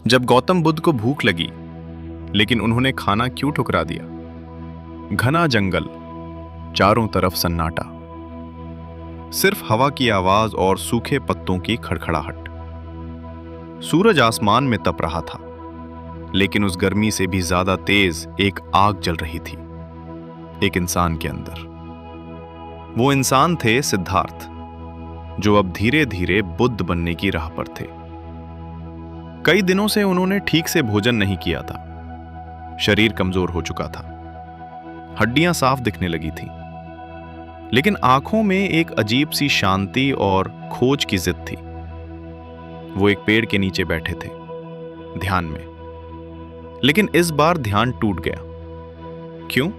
जब गौतम बुद्ध को भूख लगी, लेकिन उन्होंने खाना क्यों ठुकरा दिया? घना जंगल, चारों तरफ सन्नाटा, सिर्फ हवा की आवाज और सूखे पत्तों की खड़खड़ाहट। सूरज आसमान में तप रहा था, लेकिन उस गर्मी से भी ज्यादा तेज एक आग जल रही थी, एक इंसान के अंदर। वो इंसान थे सिद्धार्थ, जो अब धीरे धीरे बुद्ध बनने की राह पर थे। कई दिनों से उन्होंने ठीक से भोजन नहीं किया था। शरीर कमजोर हो चुका था, हड्डियां साफ दिखने लगी थी, लेकिन आंखों में एक अजीब सी शांति और खोज की जिद थी। वो एक पेड़ के नीचे बैठे थे, ध्यान में। लेकिन इस बार ध्यान टूट गया। क्यों?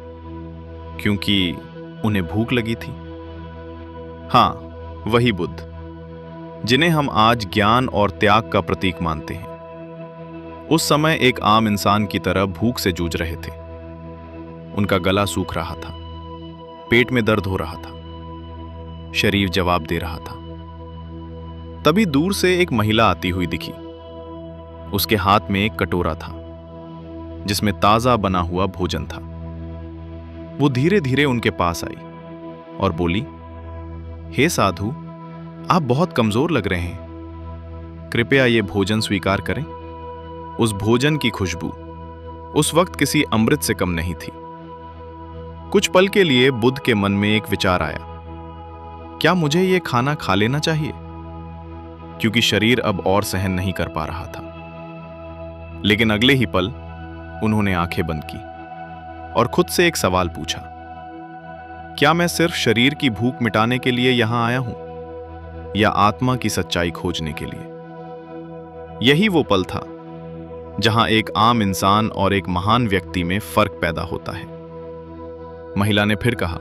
क्योंकि उन्हें भूख लगी थी। हां, वही बुद्ध, जिन्हें हम आज ज्ञान और त्याग का प्रतीक मानते हैं, उस समय एक आम इंसान की तरह भूख से जूझ रहे थे। उनका गला सूख रहा था, पेट में दर्द हो रहा था, शरीर जवाब दे रहा था। तभी दूर से एक महिला आती हुई दिखी। उसके हाथ में एक कटोरा था, जिसमें ताजा बना हुआ भोजन था। वो धीरे धीरे उनके पास आई और बोली, हे साधु, आप बहुत कमजोर लग रहे हैं। कृपया ये भोजन स्वीकार करें। उस भोजन की खुशबू उस वक्त किसी अमृत से कम नहीं थी। कुछ पल के लिए बुद्ध के मन में एक विचार आया, क्या मुझे ये खाना खा लेना चाहिए? क्योंकि शरीर अब और सहन नहीं कर पा रहा था। लेकिन अगले ही पल उन्होंने आंखें बंद की और खुद से एक सवाल पूछा, क्या मैं सिर्फ शरीर की भूख मिटाने के लिए यहां आया हूं, या आत्मा की सच्चाई खोजने के लिए? यही वो पल था जहां एक आम इंसान और एक महान व्यक्ति में फर्क पैदा होता है। महिला ने फिर कहा,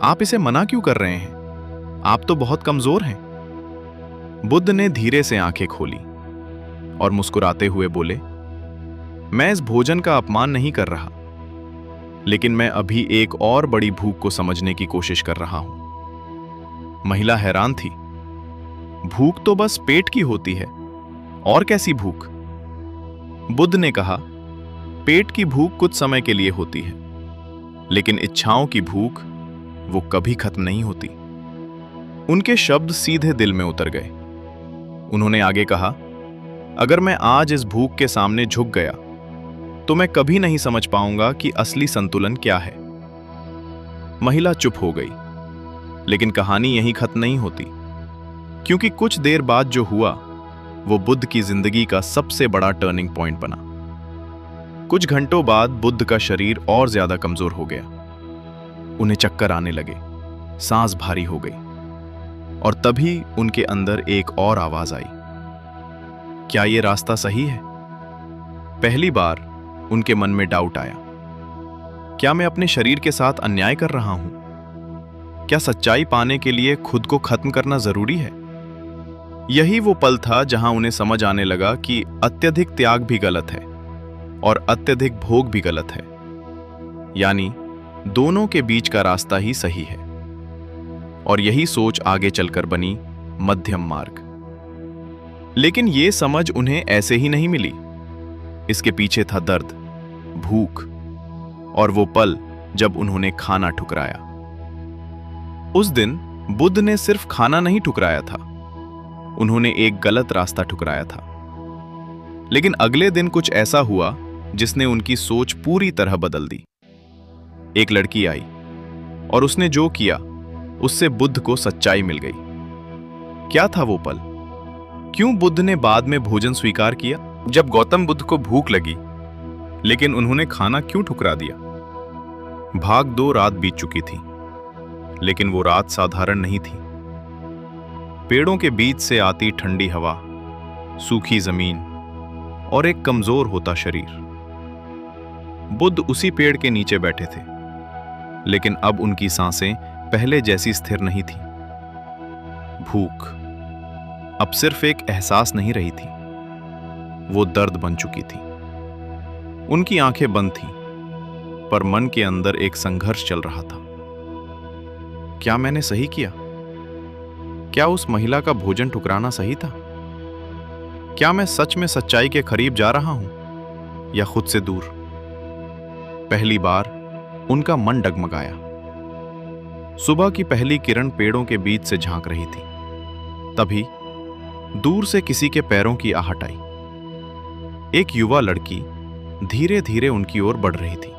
आप इसे मना क्यों कर रहे हैं? आप तो बहुत कमजोर हैं। बुद्ध ने धीरे से आंखें खोली और मुस्कुराते हुए बोले, मैं इस भोजन का अपमान नहीं कर रहा, लेकिन मैं अभी एक और बड़ी भूख को समझने की कोशिश कर रहा हूं। महिला हैरान थी। भूख तो बस पेट की होती है, और कैसी भूख? बुद्ध ने कहा, पेट की भूख कुछ समय के लिए होती है, लेकिन इच्छाओं की भूख वो कभी खत्म नहीं होती। उनके शब्द सीधे दिल में उतर गए। उन्होंने आगे कहा, अगर मैं आज इस भूख के सामने झुक गया, तो मैं कभी नहीं समझ पाऊंगा कि असली संतुलन क्या है। महिला चुप हो गई, लेकिन कहानी यहीं खत्म नहीं होती, क्योंकि कुछ देर बाद जो हुआ वो बुद्ध की जिंदगी का सबसे बड़ा टर्निंग पॉइंट बना। कुछ घंटों बाद बुद्ध का शरीर और ज्यादा कमजोर हो गया। उन्हें चक्कर आने लगे, सांस भारी हो गई, और तभी उनके अंदर एक और आवाज आई, क्या ये रास्ता सही है? पहली बार उनके मन में डाउट आया, क्या मैं अपने शरीर के साथ अन्याय कर रहा हूं? क्या सच्चाई पाने के लिए खुद को खत्म करना जरूरी है? यही वो पल था जहां उन्हें समझ आने लगा कि अत्यधिक त्याग भी गलत है और अत्यधिक भोग भी गलत है, यानी दोनों के बीच का रास्ता ही सही है। और यही सोच आगे चलकर बनी मध्यम मार्ग। लेकिन ये समझ उन्हें ऐसे ही नहीं मिली। इसके पीछे था दर्द, भूख, और वो पल जब उन्होंने खाना ठुकराया। उस दिन बुद्ध ने सिर्फ खाना नहीं ठुकराया था, उन्होंने एक गलत रास्ता ठुकराया था। लेकिन अगले दिन कुछ ऐसा हुआ जिसने उनकी सोच पूरी तरह बदल दी। एक लड़की आई और उसने जो किया उससे बुद्ध को सच्चाई मिल गई। क्या था वो पल? क्यों बुद्ध ने बाद में भोजन स्वीकार किया? जब गौतम बुद्ध को भूख लगी, लेकिन उन्होंने खाना क्यों ठुकरा दिया? भाग दो रात बीत चुकी थी, लेकिन वो रात साधारण नहीं थी। पेड़ों के बीच से आती ठंडी हवा, सूखी जमीन और एक कमजोर होता शरीर। बुद्ध उसी पेड़ के नीचे बैठे थे, लेकिन अब उनकी सांसें पहले जैसी स्थिर नहीं थी। भूख अब सिर्फ एक एहसास नहीं रही थी, वो दर्द बन चुकी थी। उनकी आंखें बंद थीं, पर मन के अंदर एक संघर्ष चल रहा था। क्या मैंने सही किया? क्या उस महिला का भोजन ठुकराना सही था? क्या मैं सच में सच्चाई के करीब जा रहा हूं या खुद से दूर? पहली बार उनका मन डगमगाया। सुबह की पहली किरण पेड़ों के बीच से झांक रही थी। तभी दूर से किसी के पैरों की आहट आई। एक युवा लड़की धीरे धीरे उनकी ओर बढ़ रही थी।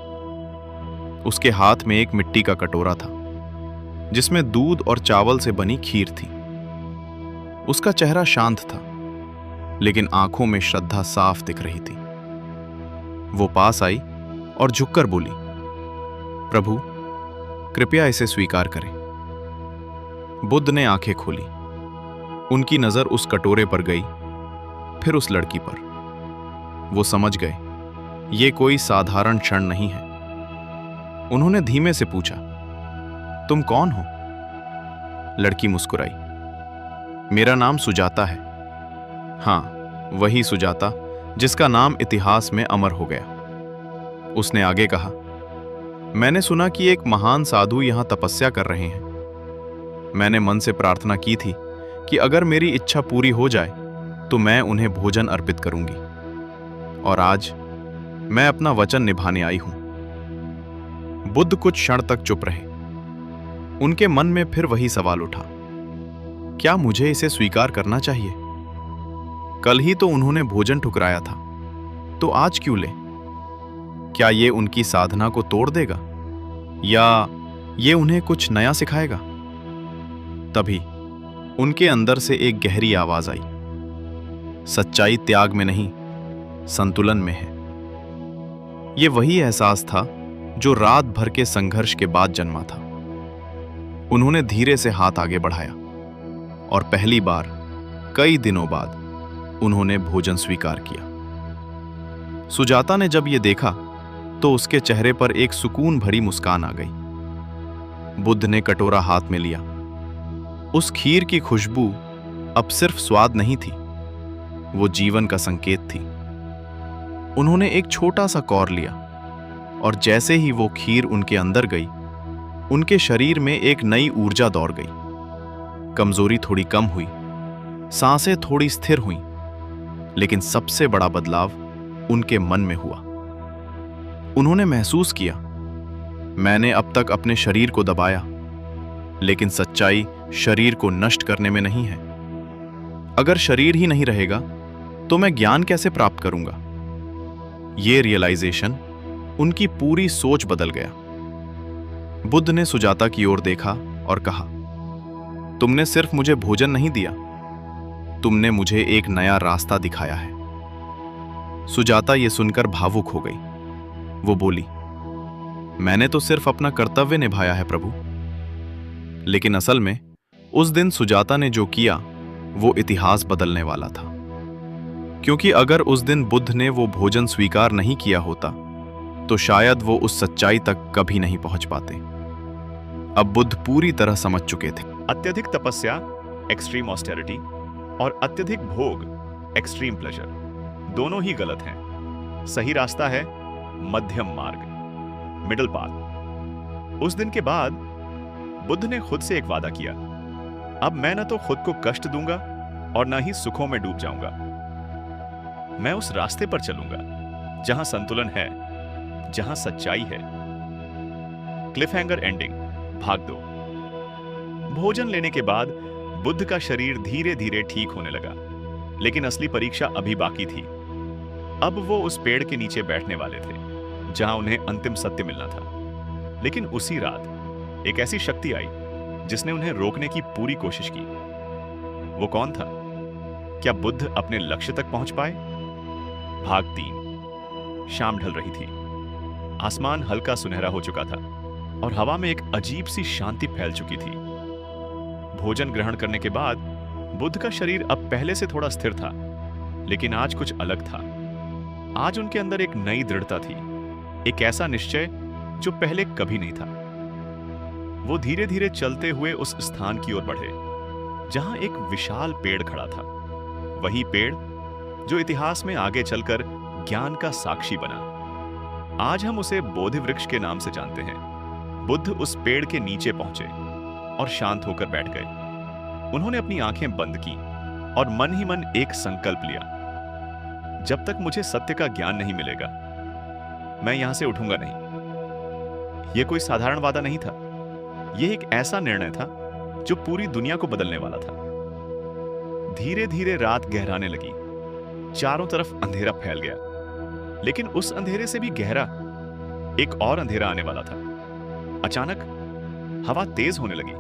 उसके हाथ में एक मिट्टी का कटोरा था जिसमें दूध और चावल से बनी खीर थी। उसका चेहरा शांत था, लेकिन आंखों में श्रद्धा साफ दिख रही थी। वो पास आई और झुककर बोली, प्रभु, कृपया इसे स्वीकार करें। बुद्ध ने आंखें खोली। उनकी नजर उस कटोरे पर गई, फिर उस लड़की पर। वो समझ गए, ये कोई साधारण क्षण नहीं है। उन्होंने धीमे से पूछा, तुम कौन हो? लड़की मुस्कुराई। मेरा नाम सुजाता है। हाँ, वही सुजाता जिसका नाम इतिहास में अमर हो गया। उसने आगे कहा, मैंने सुना कि एक महान साधु यहां तपस्या कर रहे हैं। मैंने मन से प्रार्थना की थी कि अगर मेरी इच्छा पूरी हो जाए तो मैं उन्हें भोजन अर्पित करूंगी। और आज मैं अपना वचन निभाने आई हूं। बुद्ध कुछ क्षण तक चुप रहे। उनके मन में फिर वही सवाल उठा, क्या मुझे इसे स्वीकार करना चाहिए? कल ही तो उन्होंने भोजन ठुकराया था, तो आज क्यों ले? क्या ये उनकी साधना को तोड़ देगा या ये उन्हें कुछ नया सिखाएगा? तभी उनके अंदर से एक गहरी आवाज आई, सच्चाई त्याग में नहीं, संतुलन में है। ये वही एहसास था जो रात भर के संघर्ष के बाद जन्मा था। उन्होंने धीरे से हाथ आगे बढ़ाया और पहली बार कई दिनों बाद उन्होंने भोजन स्वीकार किया। सुजाता ने जब यह देखा तो उसके चेहरे पर एक सुकून भरी मुस्कान आ गई। बुद्ध ने कटोरा हाथ में लिया। उस खीर की खुशबू अब सिर्फ स्वाद नहीं थी, वो जीवन का संकेत थी। उन्होंने एक छोटा सा कौर लिया और जैसे ही वो खीर उनके अंदर गई, उनके शरीर में एक नई ऊर्जा दौड़ गई। कमजोरी थोड़ी कम हुई, सांसें थोड़ी स्थिर हुईं, लेकिन सबसे बड़ा बदलाव उनके मन में हुआ। उन्होंने महसूस किया, मैंने अब तक अपने शरीर को दबाया, लेकिन सच्चाई शरीर को नष्ट करने में नहीं है। अगर शरीर ही नहीं रहेगा तो मैं ज्ञान कैसे प्राप्त करूंगा? ये रियलाइजेशन उनकी पूरी सोच बदल गया। बुद्ध ने सुजाता की ओर देखा और कहा, तुमने सिर्फ मुझे भोजन नहीं दिया, तुमने मुझे एक नया रास्ता दिखाया है। सुजाता ये सुनकर भावुक हो गई। वो बोली, मैंने तो सिर्फ अपना कर्तव्य निभाया है प्रभु। लेकिन असल में उस दिन सुजाता ने जो किया वो इतिहास बदलने वाला था। क्योंकि अगर उस दिन बुद्ध ने वो भोजन स्वीकार नहीं किया होता तो शायद वो उस सच्चाई तक कभी नहीं पहुंच पाते। अब बुद्ध पूरी तरह समझ चुके थे। अत्यधिक तपस्या, एक्सट्रीम ऑस्टेरिटी, और अत्यधिक भोग, एक्सट्रीम प्लेजर, दोनों ही गलत हैं। सही रास्ता है मध्यम मार्ग, मिडिल पाथ। उस दिन के बाद बुद्ध ने खुद से एक वादा किया, अब मैं न तो खुद को कष्ट दूंगा और न ही सुखों में डूब जाऊंगा। मैं उस रास्ते पर चलूंगा जहां संतुलन है, जहां सच्चाई है। क्लिफहैंगर एंडिंग, भाग 2। भोजन लेने के बाद बुद्ध का शरीर धीरे धीरे ठीक होने लगा, लेकिन असली परीक्षा अभी बाकी थी। अब वो उस पेड़ के नीचे बैठने वाले थे जहां उन्हें अंतिम सत्य मिलना था। लेकिन उसी रात एक ऐसी शक्ति आई जिसने उन्हें रोकने की पूरी कोशिश की। वो कौन था? क्या बुद्ध अपने लक्ष्य तक पहुंच पाए? भाग 3। शाम ढल रही थी। आसमान हल्का सुनहरा हो चुका था और हवा में एक अजीब सी शांति फैल चुकी थी। भोजन ग्रहण करने के बाद बुद्ध का शरीर अब पहले से थोड़ा स्थिर था, लेकिन आज कुछ अलग था। आज उनके अंदर एक नई दृढ़ता थी, एक ऐसा निश्चय जो पहले कभी नहीं था। वो धीरे धीरे चलते हुए उस स्थान की ओर बढ़े जहां एक विशाल पेड़ खड़ा था। वही पेड़ जो इतिहास में आगे चलकर ज्ञान का साक्षी बना। आज हम उसे बोधि वृक्ष के नाम से जानते हैं। बुद्ध उस पेड़ के नीचे पहुंचे और शांत होकर बैठ गए। उन्होंने अपनी आंखें बंद की और मन ही मन एक संकल्प लिया, जब तक मुझे सत्य का ज्ञान नहीं मिलेगा, मैं यहां से उठूंगा नहीं। यह कोई साधारण वादा नहीं था, यह एक ऐसा निर्णय था जो पूरी दुनिया को बदलने वाला था। धीरे धीरे रात गहराने लगी, चारों तरफ अंधेरा फैल गया, लेकिन उस अंधेरे से भी गहरा एक और अंधेरा आने वाला था। अचानक हवा तेज होने लगी,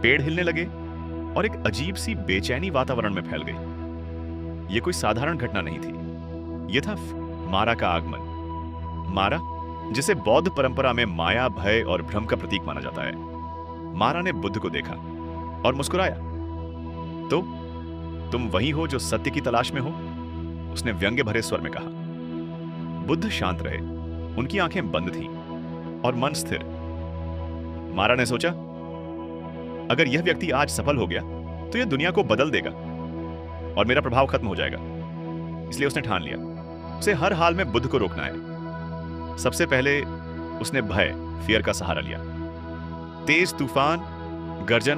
पेड़ हिलने लगे और एक अजीब सी बेचैनी वातावरण में फैल गई। यह कोई साधारण घटना नहीं थी, यह था मारा का आगमन। मारा, जिसे बौद्ध परंपरा में माया, भय और भ्रम का प्रतीक माना जाता है। मारा ने बुद्ध को देखा और मुस्कुराया। तो तुम वही हो जो सत्य की तलाश में हो? उसने व्यंग्य भरे स्वर में कहा। बुद्ध शांत रहे, उनकी आंखें बंद थीं और मन स्थिर। मारा ने सोचा, अगर यह व्यक्ति आज सफल हो गया तो यह दुनिया को बदल देगा और मेरा प्रभाव खत्म हो जाएगा। इसलिए उसने ठान लिया, उसे हर हाल में बुद्ध को रोकना है। सबसे पहले उसने भय, फियर का सहारा लिया। तेज तूफान, गर्जन,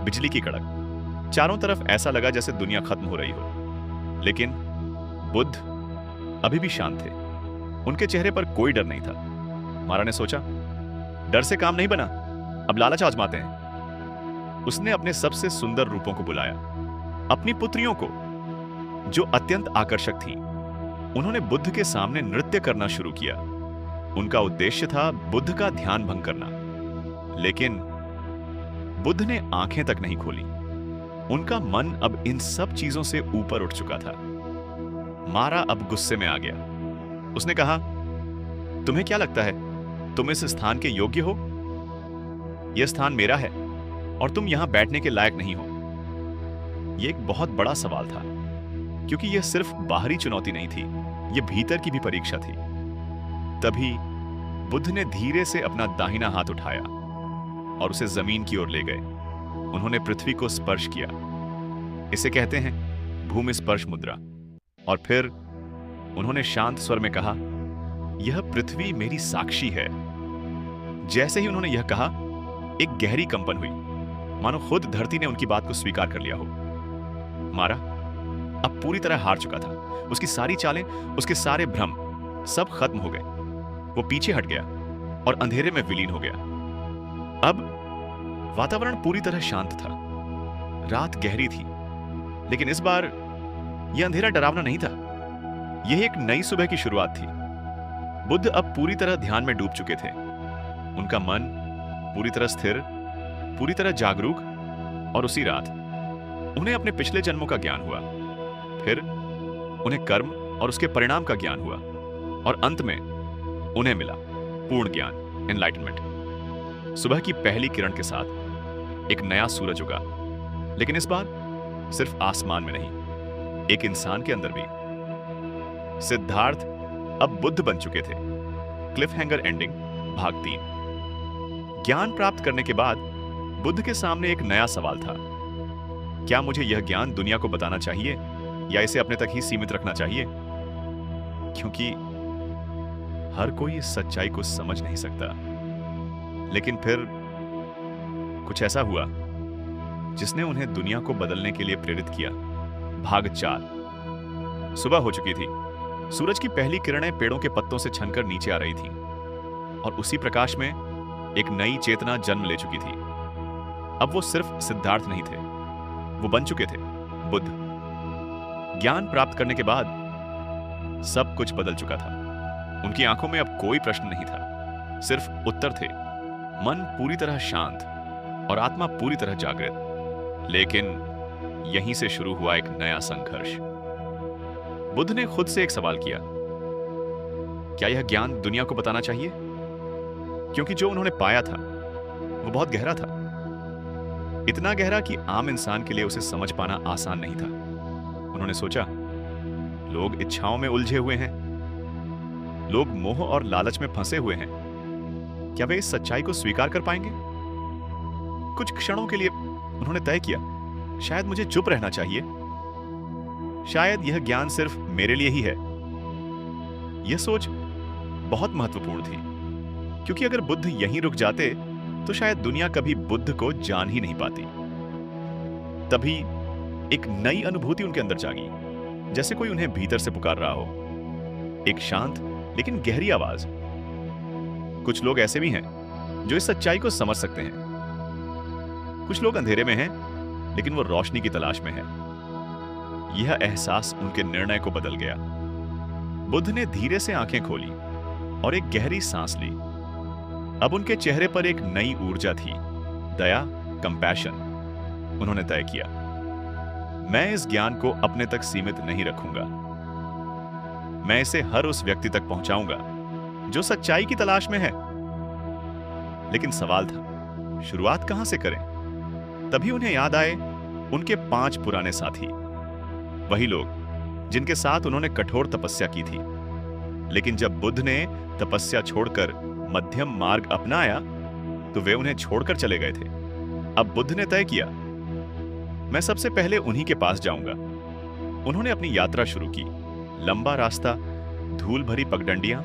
बिजली की कड़क, चारों तरफ ऐसा लगा जैसे दुनिया खत्म हो रही हो। लेकिन बुद्ध अभी भी शांत थे, उनके चेहरे पर कोई डर नहीं था। मारा ने सोचा, डर से काम नहीं बना, अब लालच आजमाते हैं। उसने अपने सबसे सुंदर रूपों को बुलाया, अपनी पुत्रियों को, जो अत्यंत आकर्षक थीं। उन्होंने बुद्ध के सामने नृत्य करना शुरू किया। उनका उद्देश्य था बुद्ध का ध्यान भंग करना। लेकिन बुद्ध ने आंखें तक नहीं खोली। उनका मन अब इन सब चीजों से ऊपर उठ चुका था। मारा अब गुस्से में आ गया। उसने कहा, तुम्हें क्या लगता है तुम इस स्थान के योग्य हो? यह स्थान मेरा है और तुम यहां बैठने के लायक नहीं हो। यह एक बहुत बड़ा सवाल था, क्योंकि यह सिर्फ बाहरी चुनौती नहीं थी, यह भीतर की भी परीक्षा थी। तभी बुद्ध ने धीरे से अपना दाहिना हाथ उठाया और उसे जमीन की ओर ले गए। उन्होंने पृथ्वी को स्पर्श किया। इसे कहते हैं भूमि स्पर्श मुद्रा। और फिर उन्होंने शांत स्वर में कहा, यह पृथ्वी मेरी साक्षी है। जैसे ही उन्होंने यह कहा, एक गहरी कंपन हुई, मानो खुद धरती ने उनकी बात को स्वीकार कर लिया हो। मारा अब पूरी तरह हार चुका था। उसकी सारी चालें, उसके सारे भ्रम, सब खत्म हो गए। वो पीछे हट गया और अंधेरे में विलीन हो गया। अब वातावरण पूरी तरह शांत था। रात गहरी थी, लेकिन इस बार यह अंधेरा डरावना नहीं था। यह एक नई सुबह की शुरुआत थी। बुद्ध अब पूरी तरह ध्यान में डूब चुके थे। उनका मन पूरी तरह स्थिर, पूरी तरह जागरूक। और उसी रात उन्हें अपने पिछले जन्मों का ज्ञान हुआ। फिर उन्हें कर्म और उसके परिणाम का ज्ञान हुआ। और अंत में उन्हें मिला पूर्ण ज्ञान, एनलाइटनमेंट। सुबह की पहली किरण के साथ एक नया सूरज उगा, लेकिन इस बार सिर्फ आसमान में नहीं, एक इंसान के अंदर भी। सिद्धार्थ अब बुद्ध बन चुके थे। क्लिफ हैंगर एंडिंग, भाग 3। ज्ञान प्राप्त करने के बाद बुद्ध के सामने एक नया सवाल था। क्या मुझे यह ज्ञान दुनिया को बताना चाहिए या इसे अपने तक ही सीमित रखना चाहिए? क्योंकि हर कोई इस सच्चाई को समझ नहीं सकता। लेकिन फिर कुछ ऐसा हुआ जिसने उन्हें दुनिया को बदलने के लिए प्रेरित किया। भाग 4। सुबह हो चुकी थी। सूरज की पहली किरणें पेड़ों के पत्तों से छनकर नीचे आ रही थीं, और उसी प्रकाश में एक नई चेतना जन्म ले चुकी थी। अब वो सिर्फ सिद्धार्थ नहीं थे, वो बन चुके थे बुद्ध। ज्ञान प्राप्त करने के बाद सब कुछ बदल चुका था। उनकी आंखों में अब कोई प्रश्न नहीं था, सिर्फ उत्तर थे। मन पूरी तरह शांत और आत्मा पूरी तरह जागृत। लेकिन यहीं से शुरू हुआ एक नया संघर्ष। बुद्ध ने खुद से एक सवाल किया, क्या यह ज्ञान दुनिया को बताना चाहिए? क्योंकि जो उन्होंने पाया था वो बहुत गहरा था, इतना गहरा कि आम इंसान के लिए उसे समझ पाना आसान नहीं था। उन्होंने सोचा, लोग इच्छाओं में उलझे हुए हैं, लोग मोह और लालच में फंसे हुए हैं। क्या वे इस सच्चाई को स्वीकार कर पाएंगे? कुछ क्षणों के लिए उन्होंने तय किया, शायद मुझे चुप रहना चाहिए। शायद यह ज्ञान सिर्फ मेरे लिए ही है। यह सोच बहुत महत्वपूर्ण थी, क्योंकि अगर बुद्ध यहीं रुक जाते तो शायद दुनिया कभी बुद्ध को जान ही नहीं पाती। तभी एक नई अनुभूति उनके अंदर जागी। जैसे कोई उन्हें भीतर से पुकार रहा हो, एक शांत लेकिन गहरी आवाज। कुछ लोग ऐसे भी हैं जो इस सच्चाई को समझ सकते हैं। कुछ लोग अंधेरे में हैं, लेकिन वो रोशनी की तलाश में हैं। यह एहसास उनके निर्णय को बदल गया। बुद्ध ने धीरे से आंखें खोली और एक गहरी सांस ली। अब उनके चेहरे पर एक नई ऊर्जा थी, दया, कंपैशन। उन्होंने तय किया, मैं इस ज्ञान को अपने तक सीमित नहीं रखूंगा। मैं इसे हर उस व्यक्ति तक पहुंचाऊंगा जो सच्चाई की तलाश में है। लेकिन सवाल था, शुरुआत कहां से करें? तभी उन्हें याद आए उनके 5 पुराने साथी, वही लोग जिनके साथ उन्होंने कठोर तपस्या की थी। लेकिन जब बुद्ध ने तपस्या छोड़कर मध्यम मार्ग अपनाया, तो वे उन्हें छोड़कर चले गए थे। अब बुद्ध ने तय किया, मैं सबसे पहले उन्हीं के पास जाऊंगा। उन्होंने अपनी यात्रा शुरू की। लंबा रास्ता, धूल भरी पगडंडियां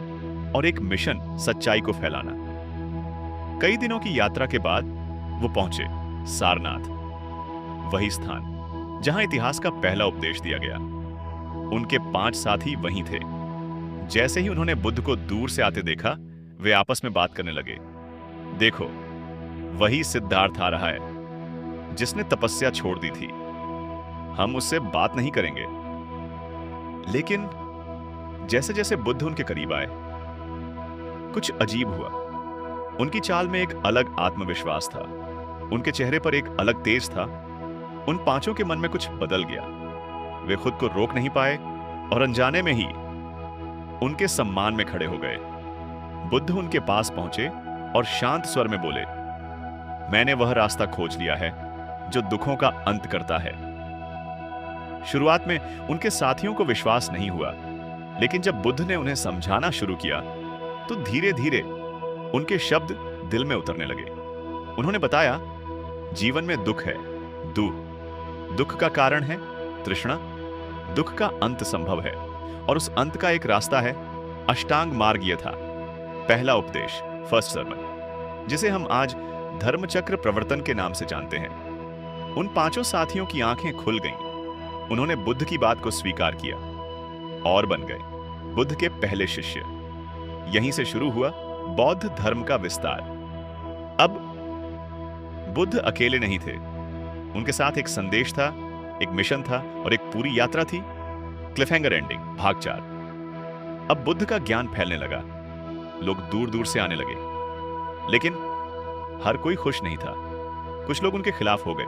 और एक मिशन, सच्चाई को फैलाना। कई दिनों की यात्रा के बाद वो पहुंचे सारनाथ, वही स्थान जहां इतिहास का पहला उपदेश दिया गया। उनके 5 साथी वहीं थे। जैसे ही उन्होंने बुद्ध को दूर से आते देखा, वे आपस में बात करने लगे। देखो, वही सिद्धार्थ आ रहा है जिसने तपस्या छोड़ दी थी। हम उससे बात नहीं करेंगे। लेकिन जैसे जैसे बुद्ध उनके करीब आए, कुछ अजीब हुआ। उनकी चाल में एक अलग आत्मविश्वास था। उनके चेहरे पर एक अलग तेज था। उन 5 के मन में कुछ बदल गया। वे खुद को रोक नहीं पाए और अनजाने में ही उनके सम्मान में खड़े हो गए। बुद्ध उनके पास पहुंचे और शांत स्वर में बोले, मैंने वह रास्ता खोज लिया है जो दुखों का अंत करता है। शुरुआत में उनके साथियों को विश्वास नहीं हुआ, लेकिन जब बुद्ध ने उन्हें समझाना शुरू किया, तो धीरे धीरे उनके शब्द दिल में उतरने लगे। उन्होंने बताया, जीवन में दुख है, दुख का कारण है तृष्णा। दुख का अंत संभव है और उस अंत का एक रास्ता है, अष्टांग मार्ग। यह था पहला उपदेश, फर्स्ट सर्मन, जिसे हम आज धर्मचक्र प्रवर्तन के नाम से जानते हैं। उन 5 साथियों की आंखें खुल गईं। उन्होंने बुद्ध की बात को स्वीकार किया और बन गए बुद्ध के पहले शिष्य। यहीं से शुरू हुआ बौद्ध धर्म का विस्तार। अब बुद्ध अकेले नहीं थे। उनके साथ एक संदेश था, एक मिशन था और एक पूरी यात्रा थी। क्लिफहैंगर एंडिंग, भाग 4। अब बुद्ध का ज्ञान फैलने लगा। लोग दूर दूर से आने लगे, लेकिन हर कोई खुश नहीं था। कुछ लोग उनके खिलाफ हो गए,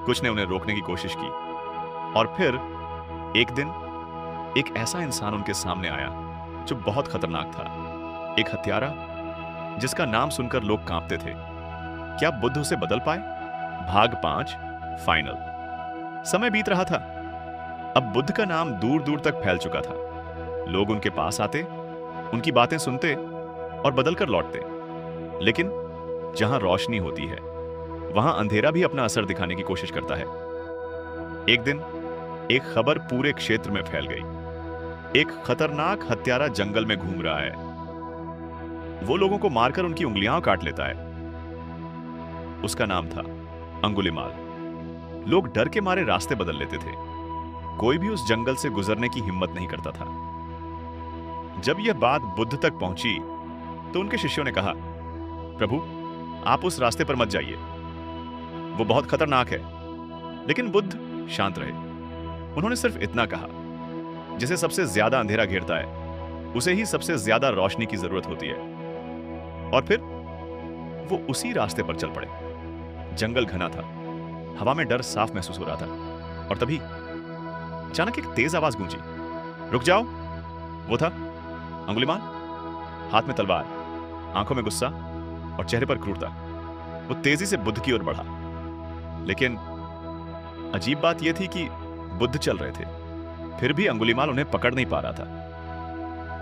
कुछ ने उन्हें रोकने की कोशिश की। और फिर एक दिन एक ऐसा इंसान उनके सामने आया जो बहुत खतरनाक था। एक हत्यारा जिसका नाम सुनकर लोग कांपते थे। क्या बुद्ध उसे बदल पाए? भाग 5, फाइनल। समय बीत रहा था। अब बुद्ध का नाम दूर दूर तक फैल चुका था। लोग उनके पास आते, उनकी बातें सुनते और बदलकर लौटते। लेकिन जहां रोशनी होती है, वहां अंधेरा भी अपना असर दिखाने की कोशिश करता है। एक दिन एक खबर पूरे क्षेत्र में फैल गई। एक खतरनाक हत्यारा जंगल में घूम रहा है। वो लोगों को मारकर उनकी उंगलियां काट लेता है। उसका नाम था अंगुलिमाल। लोग डर के मारे रास्ते बदल लेते थे। कोई भी उस जंगल से गुजरने की हिम्मत नहीं करता था। जब यह बात बुद्ध तक पहुंची, तो उनके शिष्यों ने कहा, प्रभु, आप उस रास्ते पर मत जाइए, वो बहुत खतरनाक है। लेकिन बुद्ध शांत रहे। उन्होंने सिर्फ इतना कहा, जिसे सबसे ज्यादा अंधेरा घेरता है, उसे ही सबसे ज्यादा रोशनी की जरूरत होती है। और फिर वो उसी रास्ते पर चल पड़े। जंगल घना था, हवा में डर साफ महसूस हो रहा था। और तभी अचानक एक तेज आवाज गूंजी, रुक जाओ। वो था अंगुलिमाल, हाथ में तलवार, आंखों में गुस्सा और चेहरे पर क्रूरता। वो तेजी से बुद्ध की ओर बढ़ा। लेकिन अजीब बात यह थी कि बुद्ध चल रहे थे, फिर भी अंगुलिमाल उन्हें पकड़ नहीं पा रहा था।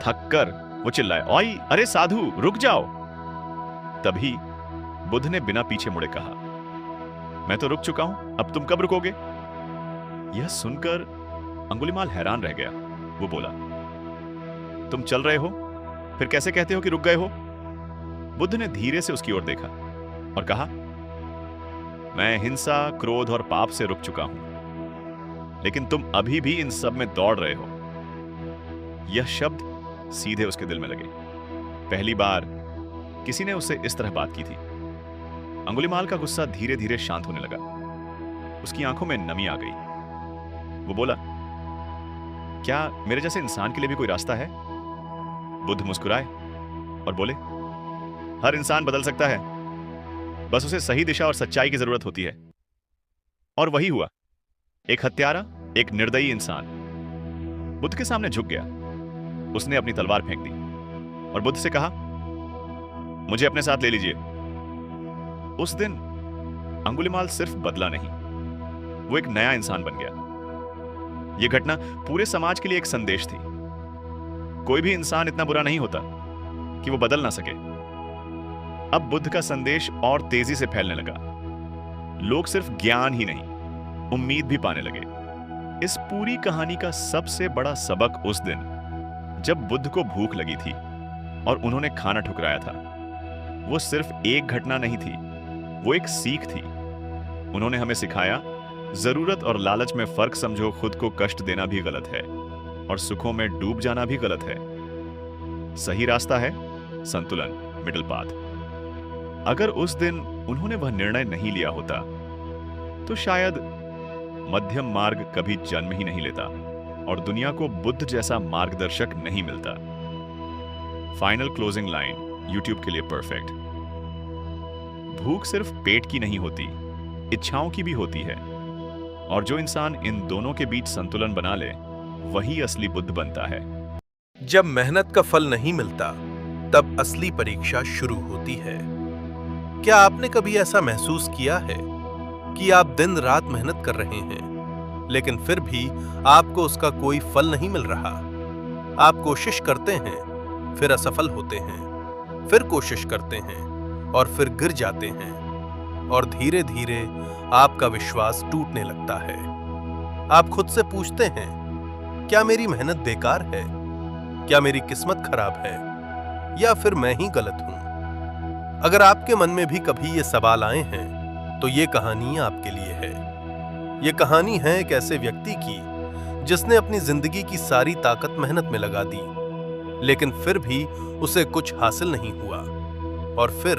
थककर वो चिल्लाए, ओई, अरे साधु, रुक जाओ। तभी बुद्ध ने बिना पीछे मुड़े कहा, मैं तो रुक चुका हूं, अब तुम कब रुकोगे? यह सुनकर अंगुलिमाल हैरान रह गया। वो बोला, तुम चल रहे हो, फिर कैसे कहते हो कि रुक गए हो? बुद्ध ने धीरे से उसकी ओर देखा और कहा, मैं हिंसा, क्रोध और पाप से रुक चुका हूं, लेकिन तुम अभी भी इन सब में दौड़ रहे हो। यह शब्द सीधे उसके दिल में लगे। पहली बार किसी ने उससे इस तरह बात की थी। अंगुलीमाल का गुस्सा धीरे धीरे शांत होने लगा। उसकी आंखों में नमी आ गई। वो बोला, क्या मेरे जैसे इंसान के लिए भी कोई रास्ता है? बुद्ध मुस्कुराए और बोले, हर इंसान बदल सकता है, बस उसे सही दिशा और सच्चाई की जरूरत होती है। और वही हुआ। एक हत्यारा, एक निर्दयी इंसान बुद्ध के सामने झुक गया। उसने अपनी तलवार फेंक दी और बुद्ध से कहा, मुझे अपने साथ ले लीजिए। उस दिन अंगुलीमाल सिर्फ बदला नहीं, वो एक नया इंसान बन गया। यह घटना पूरे समाज के लिए एक संदेश थी। कोई भी इंसान इतना बुरा नहीं होता कि वो बदल ना सके। अब बुद्ध का संदेश और तेजी से फैलने लगा। लोग सिर्फ ज्ञान ही नहीं, उम्मीद भी पाने लगे। इस पूरी कहानी का सबसे बड़ा सबक उस दिन, जब बुद्ध को भूख लगी थी और उन्होंने खाना ठुकराया था, वो सिर्फ एक घटना नहीं थी, वो एक सीख थी। उन्होंने हमें सिखाया, जरूरत और लालच में फर्क समझो। खुद को कष्ट देना भी गलत है और सुखों में डूब जाना भी गलत है। सही रास्ता है संतुलन, मिडिल पाथ। अगर उस दिन उन्होंने वह निर्णय नहीं लिया होता तो शायद मध्यम मार्ग कभी जन्म ही नहीं लेता और दुनिया को बुद्ध जैसा मार्गदर्शक नहीं मिलता। फाइनल क्लोजिंग लाइन यूट्यूब के लिए परफेक्ट। भूख सिर्फ पेट की नहीं होती, इच्छाओं की भी होती है। और जो इंसान इन दोनों के बीच संतुलन बना ले, वही असली बुद्ध बनता है। जब मेहनत का फल नहीं मिलता, तब असली परीक्षा शुरू होती है। क्या आपने कभी ऐसा महसूस किया है कि आप दिन रात मेहनत कर रहे हैं, लेकिन फिर भी आपको उसका कोई फल नहीं मिल रहा? आप कोशिश करते हैं, फिर असफल होते हैं, फिर कोशिश करते हैं और फिर गिर जाते हैं, और धीरे धीरे आपका विश्वास टूटने लगता है। आप खुद से पूछते हैं, क्या मेरी मेहनत बेकार है? क्या मेरी किस्मत खराब है? या फिर मैं ही गलत हूं? अगर आपके मन में भी कभी ये सवाल आए हैं, तो ये कहानी आपके लिए है। ये कहानी है एक ऐसे व्यक्ति की जिसने अपनी जिंदगी की सारी ताकत मेहनत में लगा दी, लेकिन फिर भी उसे कुछ हासिल नहीं हुआ। और फिर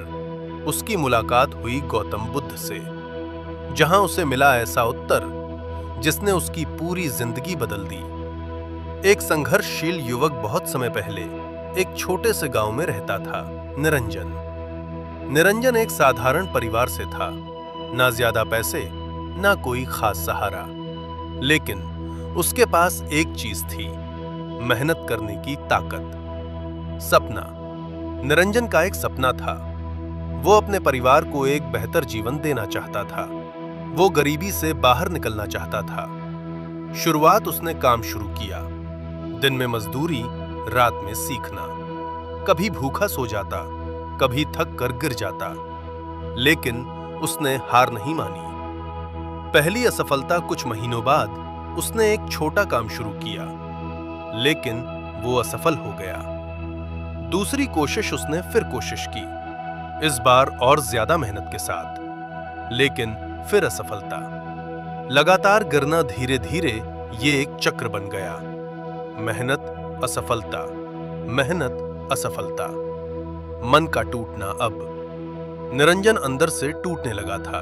उसकी मुलाकात हुई गौतम बुद्ध से, जहां उसे मिला ऐसा उत्तर जिसने उसकी पूरी जिंदगी बदल दी। एक संघर्षशील युवक बहुत समय पहले एक छोटे से गांव में रहता था, निरंजन। निरंजन एक साधारण परिवार से था, ना ज्यादा पैसे, ना कोई खास सहारा, लेकिन उसके पास एक चीज थी, मेहनत करने की ताकत। सपना। निरंजन का एक सपना था। वो अपने परिवार को एक बेहतर जीवन देना चाहता था। वो गरीबी से बाहर निकलना चाहता था। शुरुआत उसने काम शुरू किया। दिन में मजदूरी, रात में सीखना। कभी भूखा सो जाता, कभी थक कर गिर जाता, लेकिन उसने हार नहीं मानी। पहली असफलता कुछ महीनों बाद उसने एक छोटा काम शुरू किया, लेकिन वो असफल हो गया। दूसरी कोशिश उसने फिर कोशिश की, इस बार और ज्यादा मेहनत के साथ, लेकिन फिर असफलता। लगातार गिरना धीरे धीरे ये एक चक्र बन गया। मेहनत, असफलता, मेहनत, असफलता। मन का टूटना। अब निरंजन अंदर से टूटने लगा था।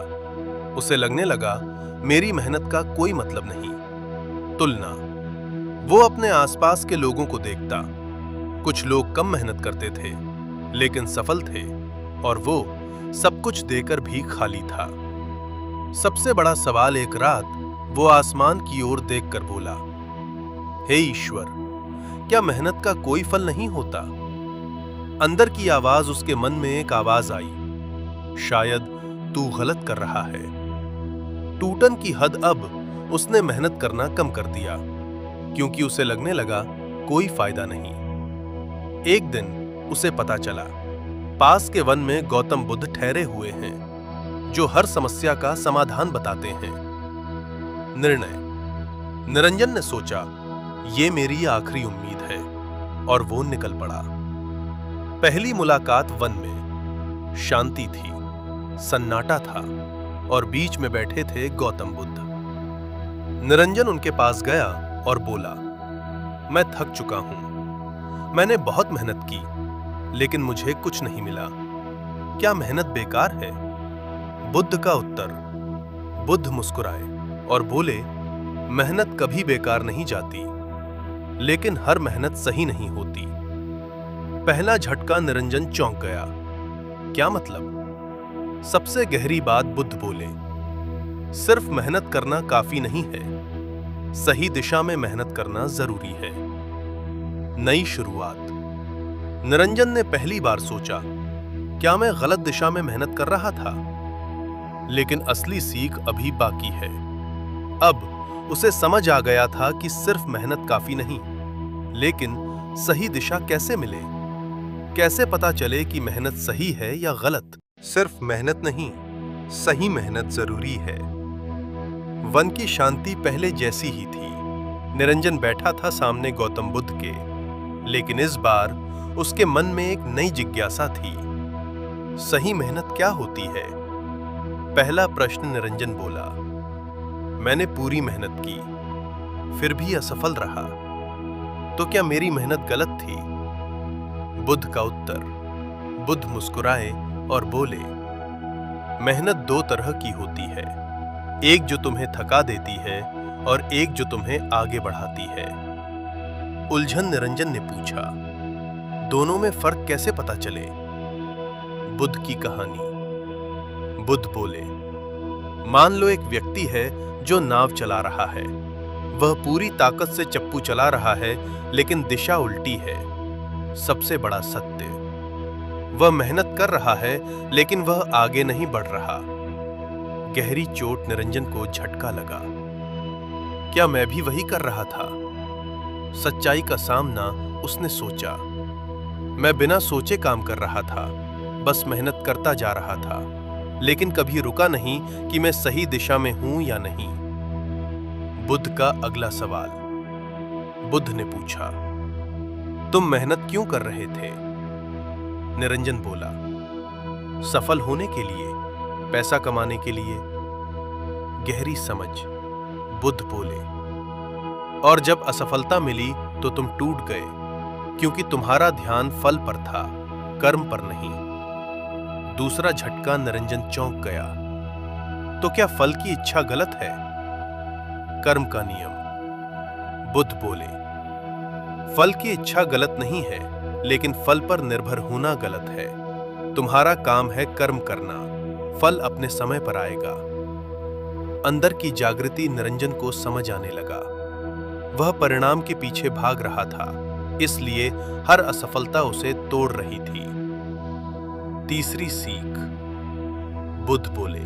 उसे लगने लगा, मेरी मेहनत का कोई मतलब नहीं। तुलना। वो अपने आसपास के लोगों को देखता। कुछ लोग कम मेहनत करते थे, लेकिन सफल थे, और वो सब कुछ देकर भी खाली था। सबसे बड़ा सवाल एक रात वो आसमान की ओर देखकर बोला, हे ईश्वर, क्या मेहनत का कोई फल नहीं होता? अंदर की आवाज उसके मन में एक आवाज आई, शायद तू गलत कर रहा है। टूटन की हद अब उसने मेहनत करना कम कर दिया, क्योंकि उसे लगने लगा कोई फायदा नहीं। एक दिन उसे पता चला, पास के वन में गौतम बुद्ध ठहरे हुए हैं, जो हर समस्या का समाधान बताते हैं। निर्णय। निरंजन ने सोचा, ये मेरी आखिरी उम्मीद है, और वो निकल पड़ा। पहली मुलाकात वन में। शांति थी, सन्नाटा था, और बीच में बैठे थे गौतम बुद्ध। निरंजन उनके पास गया और बोला, मैं थक चुका हूं। मैंने बहुत मेहनत की, लेकिन मुझे कुछ नहीं मिला। क्या मेहनत बेकार है? बुद्ध का उत्तर। बुद्ध मुस्कुराए और बोले, मेहनत कभी बेकार नहीं जाती, लेकिन हर मेहनत सही नहीं होती। पहला झटका निरंजन चौंक गया। क्या मतलब? सबसे गहरी बात बुद्ध बोले, सिर्फ मेहनत करना काफी नहीं है, सही दिशा में मेहनत करना जरूरी है। नई शुरुआत। निरंजन ने पहली बार सोचा, क्या मैं गलत दिशा में मेहनत कर रहा था? लेकिन असली सीख अभी बाकी है। अब उसे समझ आ गया था कि सिर्फ मेहनत काफी नहीं, लेकिन सही दिशा कैसे मिले? कैसे पता चले कि मेहनत सही है या गलत? सिर्फ मेहनत नहीं, सही मेहनत जरूरी है। वन की शांति पहले जैसी ही थी। निरंजन बैठा था सामने गौतम बुद्ध के, लेकिन इस बार उसके मन में एक नई जिज्ञासा थी। सही मेहनत क्या होती है? पहला प्रश्न निरंजन बोला, मैंने पूरी मेहनत की, फिर भी असफल रहा, तो क्या मेरी मेहनत गलत थी? बुद्ध का उत्तर। बुद्ध मुस्कुराए और बोले, मेहनत दो तरह की होती है, एक जो तुम्हें थका देती है और एक जो तुम्हें आगे बढ़ाती है। उलझन निरंजन ने पूछा, दोनों में फर्क कैसे पता चले? बुद्ध की कहानी। बुद्ध बोले, मान लो एक व्यक्ति है जो नाव चला रहा है। वह पूरी ताकत से चप्पू चला रहा है, लेकिन दिशा उल्टी है। सबसे बड़ा सत्य, वह मेहनत कर रहा है, लेकिन वह आगे नहीं बढ़ रहा। गहरी चोट निरंजन को झटका लगा। क्या मैं भी वही कर रहा था? सच्चाई का सामना उसने सोचा। मैं बिना सोचे काम कर रहा था, बस मेहनत करता जा रहा था, लेकिन कभी रुका नहीं कि मैं सही दिशा में हूं या नहीं। बुद्ध का अगला सवाल। बुद्ध ने पूछा, तुम मेहनत क्यों कर रहे थे? निरंजन बोला, सफल होने के लिए, पैसा कमाने के लिए। गहरी समझ। बुद्ध बोले, और जब असफलता मिली तो तुम टूट गए, क्योंकि तुम्हारा ध्यान फल पर था, कर्म पर नहीं। दूसरा झटका। निरंजन चौंक गया, तो क्या फल की इच्छा गलत है? कर्म का नियम। बुद्ध बोले, फल की इच्छा गलत नहीं है, लेकिन फल पर निर्भर होना गलत है। तुम्हारा काम है कर्म करना, फल अपने समय पर आएगा। अंदर की जागृति निरंजन को समझ आने लगा। वह परिणाम के पीछे भाग रहा था, इसलिए हर असफलता उसे तोड़ रही थी। तीसरी सीख। बुद्ध बोले,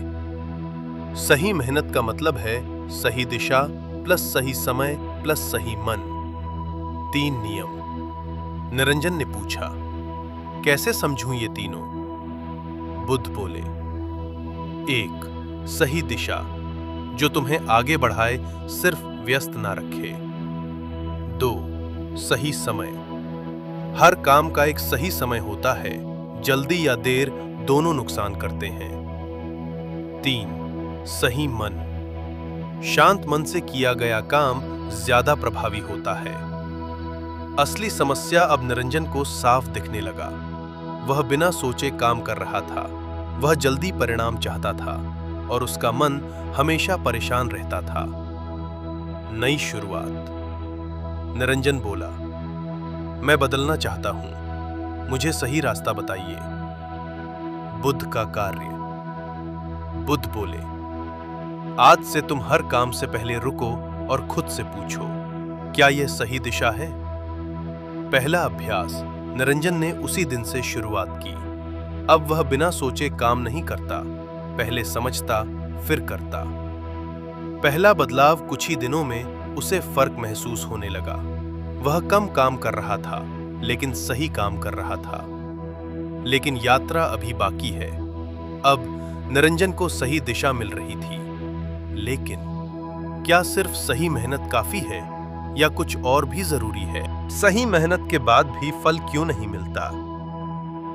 सही मेहनत का मतलब है सही दिशा प्लस सही समय प्लस सही मन। 3 नियम। निरंजन ने पूछा, कैसे समझूं ये तीनों? बुद्ध बोले, 1. सही दिशा, जो तुम्हें आगे बढ़ाए, सिर्फ व्यस्त ना रखे। 2. सही समय, हर काम का एक सही समय होता है, जल्दी या देर दोनों नुकसान करते हैं। 3. सही मन, शांत मन से किया गया काम ज्यादा प्रभावी होता है। असली समस्या अब निरंजन को साफ दिखने लगा। वह बिना सोचे काम कर रहा था, वह जल्दी परिणाम चाहता था और उसका मन हमेशा परेशान रहता था। नई शुरुआत। निरंजन बोला, मैं बदलना चाहता हूं, मुझे सही रास्ता बताइए। बुद्ध का कार्य। बुद्ध बोले, आज से तुम हर काम से पहले रुको और खुद से पूछो, क्या यह सही दिशा है? पहला अभ्यास। निरंजन ने उसी दिन से शुरुआत की। अब वह बिना सोचे काम नहीं करता, पहले समझता फिर करता। पहला बदलाव कुछ ही दिनों में उसे फर्क महसूस होने लगा। वह कम काम कर रहा था, लेकिन सही काम कर रहा था। लेकिन यात्रा अभी बाकी है। अब निरंजन को सही दिशा मिल रही थी, लेकिन क्या सिर्फ सही मेहनत काफी है या कुछ और भी जरूरी है? सही मेहनत के बाद भी फल क्यों नहीं मिलता?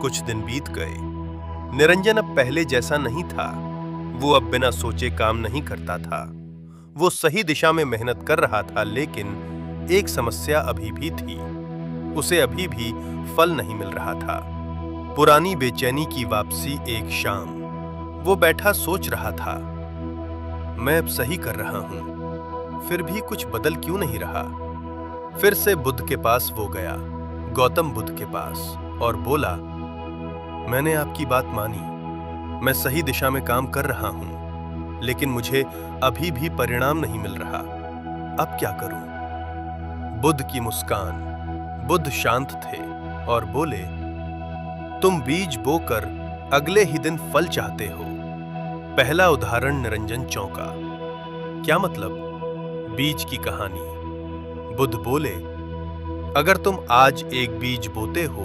कुछ दिन बीत गए। निरंजन अब पहले जैसा नहीं था। वो अब बिना सोचे काम नहीं करता था। वो सही दिशा में मेहनत कर रहा था, लेकिन एक समस्या अभी भी थी। उसे अभी भी फल नहीं मिल रहा था। पुरानी बेचैनी की वापसी। एक शाम वो बैठा सोच रहा था, मैं अब सही कर रहा हूं, फिर भी कुछ बदल क्यों नहीं रहा। फिर से बुद्ध के पास वो गया, गौतम बुद्ध के पास, और बोला, मैंने आपकी बात मानी, मैं सही दिशा में काम कर रहा हूं, लेकिन मुझे अभी भी परिणाम नहीं मिल रहा। अब क्या करूं? बुद्ध की मुस्कान। बुद्ध शांत थे और बोले, तुम बीज बोकर अगले ही दिन फल चाहते हो। पहला उदाहरण। निरंजन चौंका। क्या मतलब? बीज की कहानी। बुद्ध बोले, अगर तुम आज एक बीज बोते हो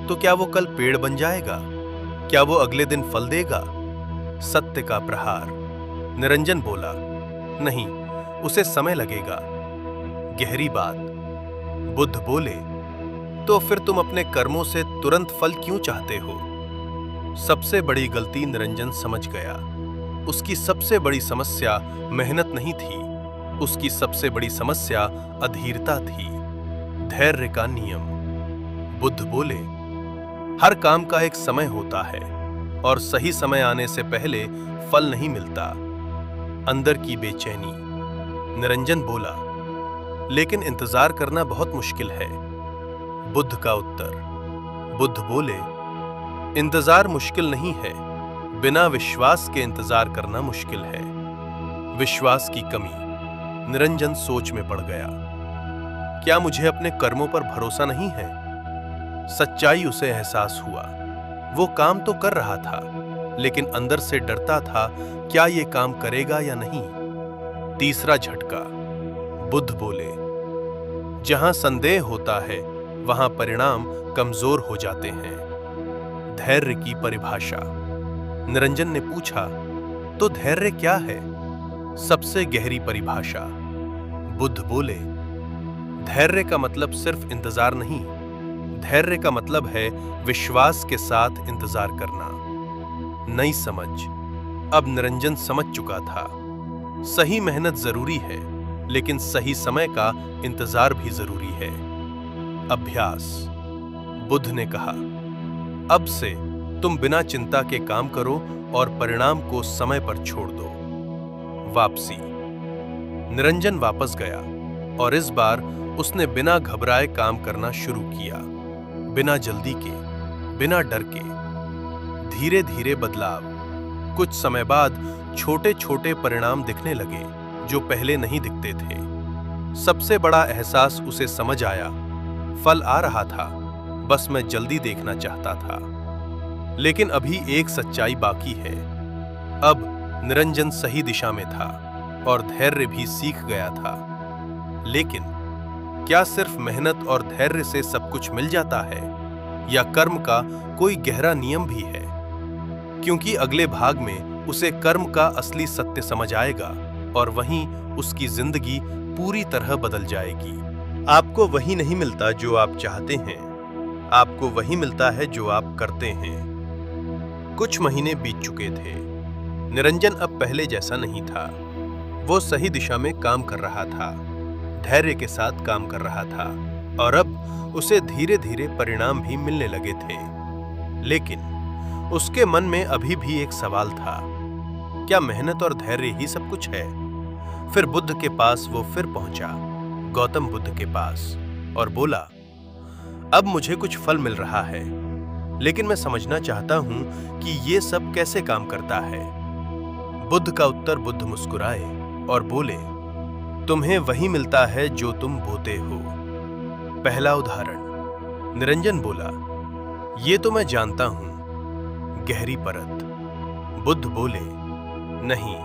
तो क्या वो कल पेड़ बन जाएगा? क्या वो अगले दिन फल देगा? सत्य का प्रहार। निरंजन बोला, नहीं, उसे समय लगेगा। गहरी बात। बुद्ध बोले, तो फिर तुम अपने कर्मों से तुरंत फल क्यों चाहते हो? सबसे बड़ी गलती। निरंजन समझ गया। उसकी सबसे बड़ी समस्या मेहनत नहीं थी, उसकी सबसे बड़ी समस्या अधीरता थी, धैर्य का नियम। बुद्ध बोले, हर काम का एक समय होता है और सही समय आने से पहले फल नहीं मिलता। अंदर की बेचैनी। निरंजन बोला, लेकिन इंतजार करना बहुत मुश्किल है। बुद्ध का उत्तर। बुद्ध बोले, इंतजार मुश्किल नहीं है, बिना विश्वास के इंतजार करना मुश्किल है। विश्वास की कमी। निरंजन सोच में पड़ गया। क्या मुझे अपने कर्मों पर भरोसा नहीं है? सच्चाई उसे एहसास हुआ। वो काम तो कर रहा था, लेकिन अंदर से डरता था, क्या ये काम करेगा या नहीं। तीसरा झटका। बुद्ध बोले, जहां संदेह होता है वहां परिणाम कमजोर हो जाते हैं। धैर्य की परिभाषा। निरंजन ने पूछा, तो धैर्य क्या है? सबसे गहरी परिभाषा। बुद्ध बोले, धैर्य का मतलब सिर्फ इंतजार नहीं, धैर्य का मतलब है विश्वास के साथ इंतजार करना। नई समझ। अब निरंजन समझ चुका था, सही मेहनत जरूरी है, लेकिन सही समय का इंतजार भी जरूरी है। अभ्यास। बुद्ध ने कहा, अब से तुम बिना चिंता के काम करो और परिणाम को समय पर छोड़ दो। वापसी। निरंजन वापस गया और इस बार उसने बिना घबराए काम करना शुरू किया, बिना जल्दी के, बिना डर के। धीरे धीरे बदलाव। कुछ समय बाद छोटे छोटे परिणाम दिखने लगे जो पहले नहीं दिखते थे। सबसे बड़ा एहसास उसे समझ आया, फल आ रहा था, बस मैं जल्दी देखना चाहता था। लेकिन अभी एक सच्चाई बाकी है। अब निरंजन सही दिशा में था और धैर्य भी सीख गया था। लेकिन क्या सिर्फ मेहनत और धैर्य से सब कुछ मिल जाता है, या कर्म का कोई गहरा नियम भी है? क्योंकि अगले भाग में उसे कर्म का असली सत्य समझ आएगा और वहीं उसकी जिंदगी पूरी तरह बदल जाएगी। आपको वही नहीं मिलता जो आप चाहते हैं, आपको वही मिलता है जो आप करते हैं। कुछ महीने बीत चुके थे। निरंजन अब पहले जैसा नहीं था। वो सही दिशा में काम कर रहा था, धैर्य के साथ काम कर रहा था, और अब उसे धीरे धीरे परिणाम भी मिलने लगे थे। लेकिन उसके मन में अभी भी एक सवाल था, क्या मेहनत और धैर्य ही सब कुछ है? फिर बुद्ध के पास वो फिर पहुंचा, गौतम बुद्ध के पास, और बोला, अब मुझे कुछ फल मिल रहा है, लेकिन मैं समझना चाहता हूं कि ये सब कैसे काम करता है। बुद्ध का उत्तर। बुद्ध मुस्कुराए और बोले, तुम्हें वही मिलता है जो तुम बोते हो। पहला उदाहरण। निरंजन बोला, ये तो मैं जानता हूं। गहरी परत। बुद्ध बोले, नहीं,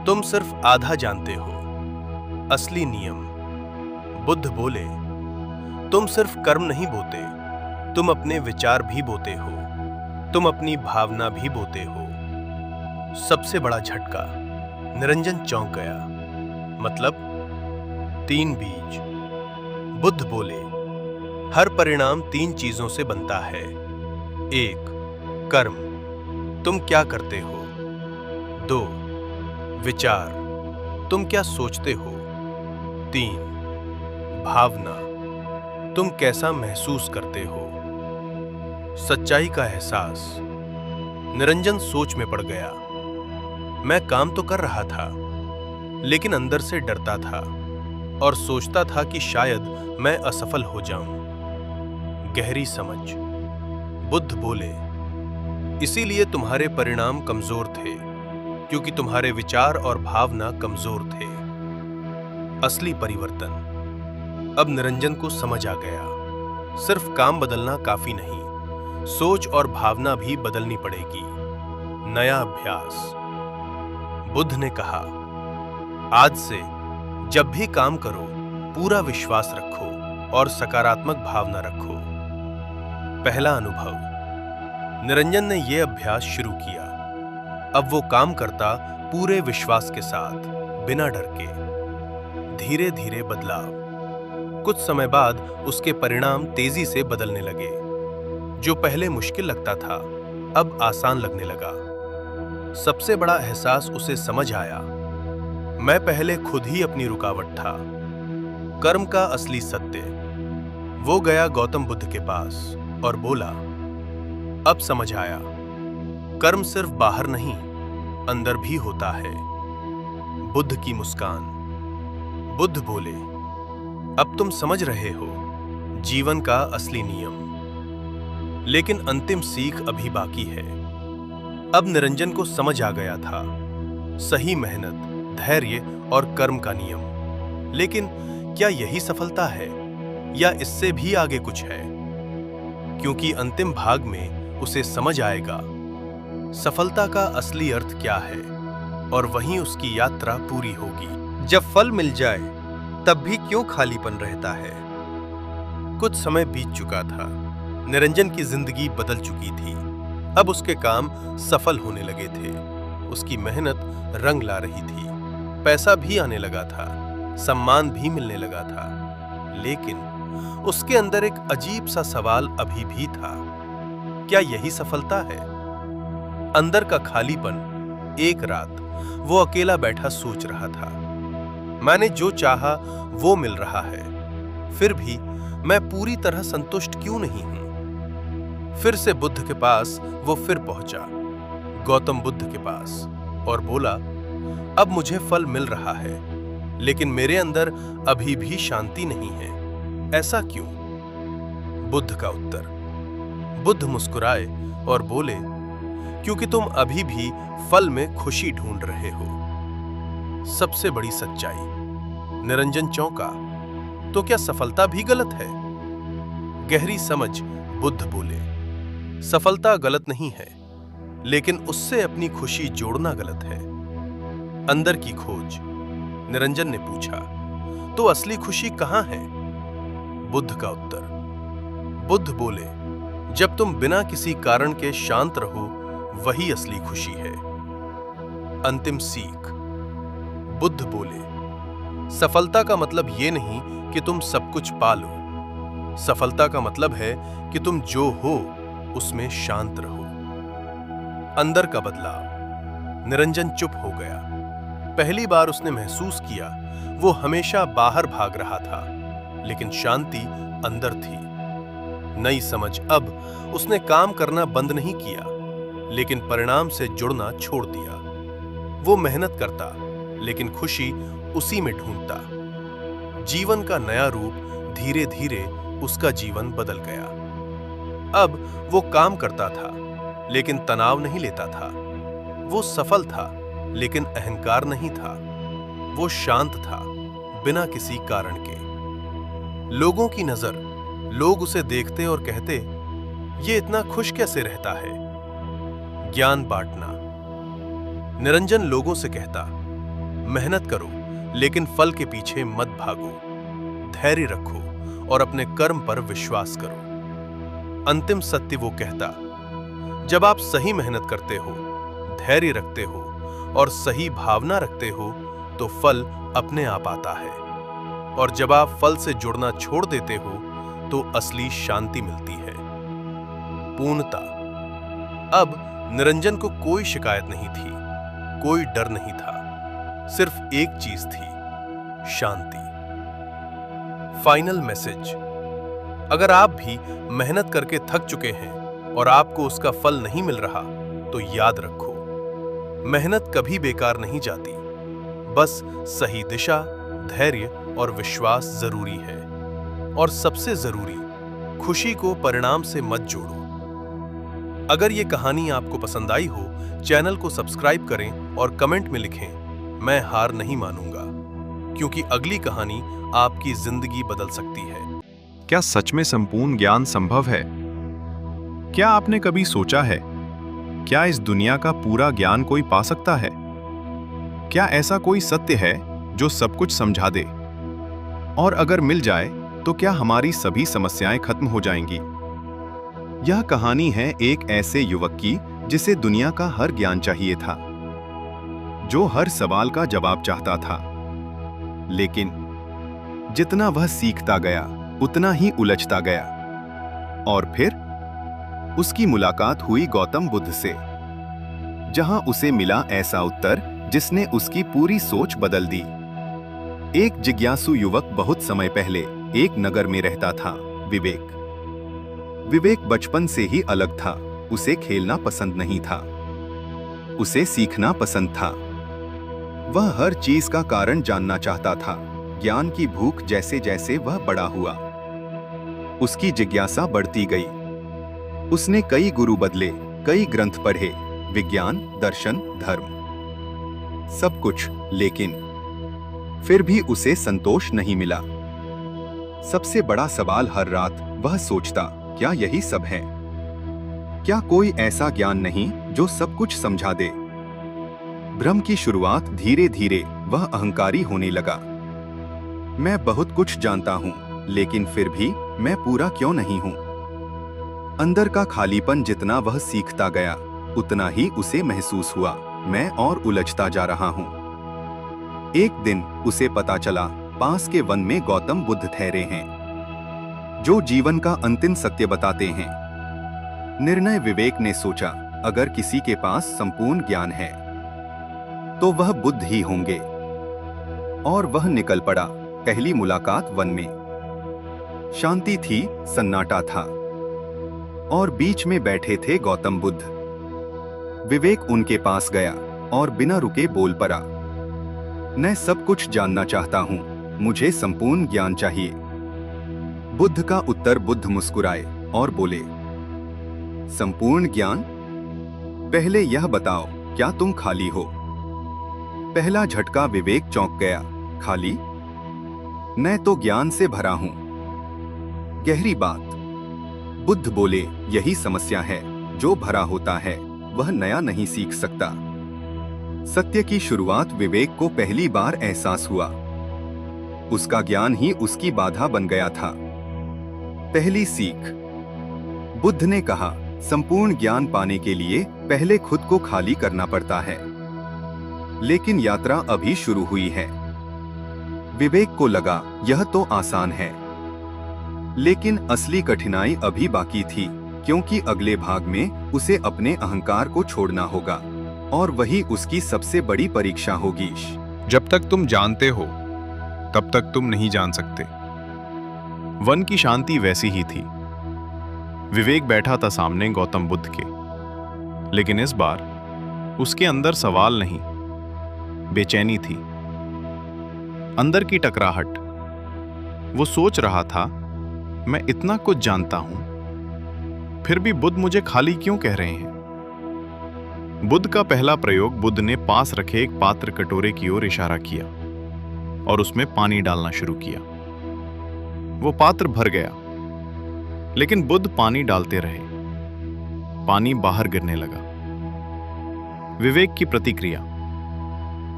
तुम सिर्फ आधा जानते हो। असली नियम। बुद्ध बोले, तुम सिर्फ कर्म नहीं बोते, तुम अपने विचार भी बोते हो, तुम अपनी भावना भी बोते हो। सबसे बड़ा झटका। निरंजन चौंक गया। मतलब? 3 बीज। बुद्ध बोले, हर परिणाम 3 चीजों से बनता है। 1. कर्म, तुम क्या करते हो। 2. विचार, तुम क्या सोचते हो? 3. भावना, तुम कैसा महसूस करते हो? सच्चाई का एहसास। निरंजन सोच में पड़ गया। मैं काम तो कर रहा था, लेकिन अंदर से डरता था और सोचता था कि शायद मैं असफल हो जाऊं। गहरी समझ। बुद्ध बोले, इसीलिए तुम्हारे परिणाम कमजोर थे, क्योंकि तुम्हारे विचार और भावना कमजोर थे। असली परिवर्तन। अब निरंजन को समझ आ गया, सिर्फ काम बदलना काफी नहीं, सोच और भावना भी बदलनी पड़ेगी। नया अभ्यास। बुद्ध ने कहा, आज से जब भी काम करो, पूरा विश्वास रखो और सकारात्मक भावना रखो। पहला अनुभव। निरंजन ने यह अभ्यास शुरू किया। अब वो काम करता पूरे विश्वास के साथ, बिना डर के। धीरे धीरे बदलाव। कुछ समय बाद उसके परिणाम तेजी से बदलने लगे। जो पहले मुश्किल लगता था, अब आसान लगने लगा। सबसे बड़ा एहसास उसे समझ आया, मैं पहले खुद ही अपनी रुकावट था। कर्म का असली सत्य। वो गया गौतम बुद्ध के पास और बोला, अब समझ आया, कर्म सिर्फ बाहर नहीं, अंदर भी होता है। बुद्ध की मुस्कान। बुद्ध बोले, अब तुम समझ रहे हो जीवन का असली नियम, लेकिन अंतिम सीख अभी बाकी है। अब निरंजन को समझ आ गया था, सही मेहनत, धैर्य और कर्म का नियम। लेकिन क्या यही सफलता है या इससे भी आगे कुछ है? क्योंकि अंतिम भाग में उसे समझ आएगा सफलता का असली अर्थ क्या है, और वहीं उसकी यात्रा पूरी होगी। जब फल मिल जाए तब भी क्यों खालीपन रहता है? कुछ समय बीत चुका था। निरंजन की जिंदगी बदल चुकी थी। अब उसके काम सफल होने लगे थे। उसकी मेहनत रंग ला रही थी। पैसा भी आने लगा था, सम्मान भी मिलने लगा था। लेकिन उसके अंदर एक अजीब सा सवाल अभी भी था, क्या यही सफलता है? अंदर का खालीपन। एक रात वो अकेला बैठा सोच रहा था, मैंने जो चाहा वो मिल रहा है, फिर भी मैं पूरी तरह संतुष्ट क्यों नहीं हूं? फिर से बुद्ध के पास वो फिर पहुंचा, गौतम बुद्ध के पास, और बोला, अब मुझे फल मिल रहा है, लेकिन मेरे अंदर अभी भी शांति नहीं है। ऐसा क्यों? बुद्ध का उत्तर। बुद्ध मुस्कुराए और बोले, क्योंकि तुम अभी भी फल में खुशी ढूंढ रहे हो। सबसे बड़ी सच्चाई। निरंजन चौंका, तो क्या सफलता भी गलत है? गहरी समझ। बुद्ध बोले, सफलता गलत नहीं है, लेकिन उससे अपनी खुशी जोड़ना गलत है। अंदर की खोज। निरंजन ने पूछा, तो असली खुशी कहां है? बुद्ध का उत्तर। बुद्ध बोले, जब तुम बिना किसी कारण के शांत रहो, वही असली खुशी है। अंतिम सीख। बुद्ध बोले, सफलता का मतलब ये नहीं कि तुम सब कुछ पा लो। सफलता का मतलब है कि तुम जो हो उसमें शांत रहो। अंदर का बदलाव। निरंजन चुप हो गया। पहली बार उसने महसूस किया वो हमेशा बाहर भाग रहा था, लेकिन शांति अंदर थी। नई समझ। अब उसने काम करना बंद नहीं किया, लेकिन परिणाम से जुड़ना छोड़ दिया। वो मेहनत करता, लेकिन खुशी उसी में ढूंढता। जीवन का नया रूप। धीरे धीरे उसका जीवन बदल गया। अब वो काम करता था, लेकिन तनाव नहीं लेता था। वो सफल था, लेकिन अहंकार नहीं था। वो शांत था, बिना किसी कारण के। लोगों की नजर। लोग उसे देखते और कहते, ये इतना खुश कैसे रहता है? ज्ञान बांटना। निरंजन लोगों से कहता, मेहनत करो, लेकिन फल के पीछे मत भागो। धैर्य रखो और अपने कर्म पर विश्वास करो। अंतिम सत्य वो कहता, जब आप सही मेहनत करते हो, धैर्य रखते हो और सही भावना रखते हो, तो फल अपने आप आता है। और जब आप फल से जुड़ना छोड़ देते हो, तो असली शांति मिलती है। पूर्णता। अब निरंजन को कोई शिकायत नहीं थी, कोई डर नहीं था। सिर्फ एक चीज थी, शांति। Final message. अगर आप भी मेहनत करके थक चुके हैं और आपको उसका फल नहीं मिल रहा, तो याद रखो, मेहनत कभी बेकार नहीं जाती। बस सही दिशा, धैर्य और विश्वास जरूरी है। और सबसे जरूरी, खुशी को परिणाम से मत जोड़ो। अगर ये कहानी आपको पसंद आई हो, चैनल को सब्सक्राइब करें और कमेंट में लिखें, मैं हार नहीं मानूंगा, क्योंकि अगली कहानी आपकी जिंदगी बदल सकती है। क्या सच में संपूर्ण ज्ञान संभव है? क्या आपने कभी सोचा है, क्या इस दुनिया का पूरा ज्ञान कोई पा सकता है? क्या ऐसा कोई सत्य है जो सब कुछ समझा दे? और अगर मिल जाए तो क्या हमारी सभी समस्याएं खत्म हो जाएंगी? यह कहानी है एक ऐसे युवक की जिसे दुनिया का हर ज्ञान चाहिए था, जो हर सवाल का जवाब चाहता था। लेकिन जितना वह सीखता गया, उतना ही उलझता गया। और फिर उसकी मुलाकात हुई गौतम बुद्ध से, जहां उसे मिला ऐसा उत्तर जिसने उसकी पूरी सोच बदल दी। एक जिज्ञासु युवक बहुत समय पहले एक नगर में रहता था, विवेक। विवेक बचपन से ही अलग था। उसे खेलना पसंद नहीं था, उसे सीखना पसंद था। वह हर चीज का कारण जानना चाहता था। ज्ञान की भूख जैसे जैसे वह बड़ा हुआ, उसकी जिज्ञासा बढ़ती गई। उसने कई गुरु बदले, कई ग्रंथ पढ़े, विज्ञान, दर्शन, धर्म, सब कुछ। लेकिन फिर भी उसे संतोष नहीं मिला। सबसे बड़ा सवाल हर रात वह सोचता, क्या यही सब है? क्या कोई ऐसा ज्ञान नहीं जो सब कुछ समझा दे? भ्रम की शुरुआत धीरे धीरे वह अहंकारी होने लगा। मैं बहुत कुछ जानता हूं, लेकिन फिर भी मैं पूरा क्यों नहीं हूं? अंदर का खालीपन जितना वह सीखता गया, उतना ही उसे महसूस हुआ, मैं और उलझता जा रहा हूं। एक दिन उसे पता चला, पास के वन में गौतम बुद्ध ठहरे हैं, जो जीवन का अंतिम सत्य बताते हैं। निर्णय विवेक ने सोचा, अगर किसी के पास संपूर्ण ज्ञान है तो वह बुद्ध ही होंगे। और वह निकल पड़ा। पहली मुलाकात वन में। शांति थी, सन्नाटा था, और बीच में बैठे थे गौतम बुद्ध। विवेक उनके पास गया और बिना रुके बोल पड़ा, मैं सब कुछ जानना चाहता हूं, मुझे संपूर्ण ज्ञान चाहिए। बुद्ध का उत्तर। बुद्ध मुस्कुराए और बोले, संपूर्ण ज्ञान? पहले यह बताओ, क्या तुम खाली हो? पहला झटका विवेक चौंक गया। खाली? मैं तो ज्ञान से भरा हूं। गहरी बात। बुद्ध बोले, यही समस्या है, जो भरा होता है वह नया नहीं सीख सकता। सत्य की शुरुआत विवेक को पहली बार एहसास हुआ। उसका ज्ञान ही उसकी बाधा बन गया था। पहली सीख। बुद्ध ने कहा, संपूर्ण ज्ञान पाने के लिए पहले खुद को खाली करना पड़ता है। लेकिन यात्रा अभी शुरू हुई है। विवेक को लगा, यह तो आसान है। लेकिन असली कठिनाई अभी बाकी थी, क्योंकि अगले भाग में उसे अपने अहंकार को छोड़ना होगा, और वही उसकी सबसे बड़ी परीक्षा होगी। जब तक तुम जानते हो, तब तक तुम नहीं जान सकते। वन की शांति वैसी ही थी। विवेक बैठा था सामने गौतम बुद्ध के, लेकिन इस बार उसके अंदर सवाल नहीं, बेचैनी थी, अंदर की टकराहट। वो सोच रहा था, मैं इतना कुछ जानता हूं, फिर भी बुद्ध मुझे खाली क्यों कह रहे हैं? बुद्ध का पहला प्रयोग। बुद्ध ने पास रखे एक पात्र कटोरे की ओर इशारा किया और उसमें पानी डालना शुरू किया। वो पात्र भर गया, लेकिन बुद्ध पानी डालते रहे। पानी बाहर गिरने लगा। विवेक की प्रतिक्रिया।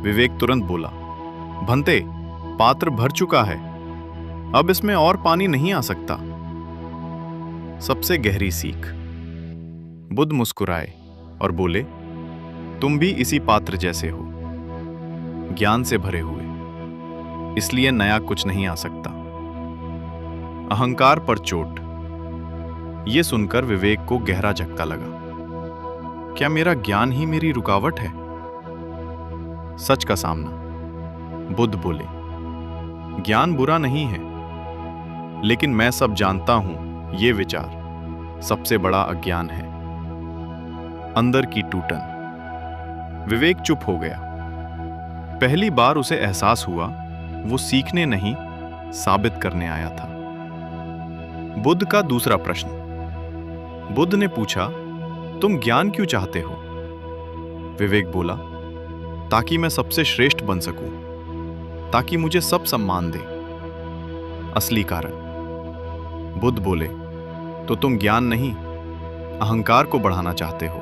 विवेक तुरंत बोला, भंते, पात्र भर चुका है, अब इसमें और पानी नहीं आ सकता। सबसे गहरी सीख। बुद्ध मुस्कुराए और बोले, तुम भी इसी पात्र जैसे हो, ज्ञान से भरे हुए, इसलिए नया कुछ नहीं आ सकता। अहंकार पर चोट। यह सुनकर विवेक को गहरा झटका लगा। क्या मेरा ज्ञान ही मेरी रुकावट है? सच का सामना। बुद्ध बोले, ज्ञान बुरा नहीं है, लेकिन मैं सब जानता हूं ये विचार सबसे बड़ा अज्ञान है। अंदर की टूटन। विवेक चुप हो गया। पहली बार उसे एहसास हुआ वो सीखने नहीं, साबित करने आया था। बुद्ध का दूसरा प्रश्न। बुद्ध ने पूछा, तुम ज्ञान क्यों चाहते हो? विवेक बोला, ताकि मैं सबसे श्रेष्ठ बन सकूं, ताकि मुझे सब सम्मान दे। असली कारण। बुद्ध बोले, तो तुम ज्ञान नहीं, अहंकार को बढ़ाना चाहते हो।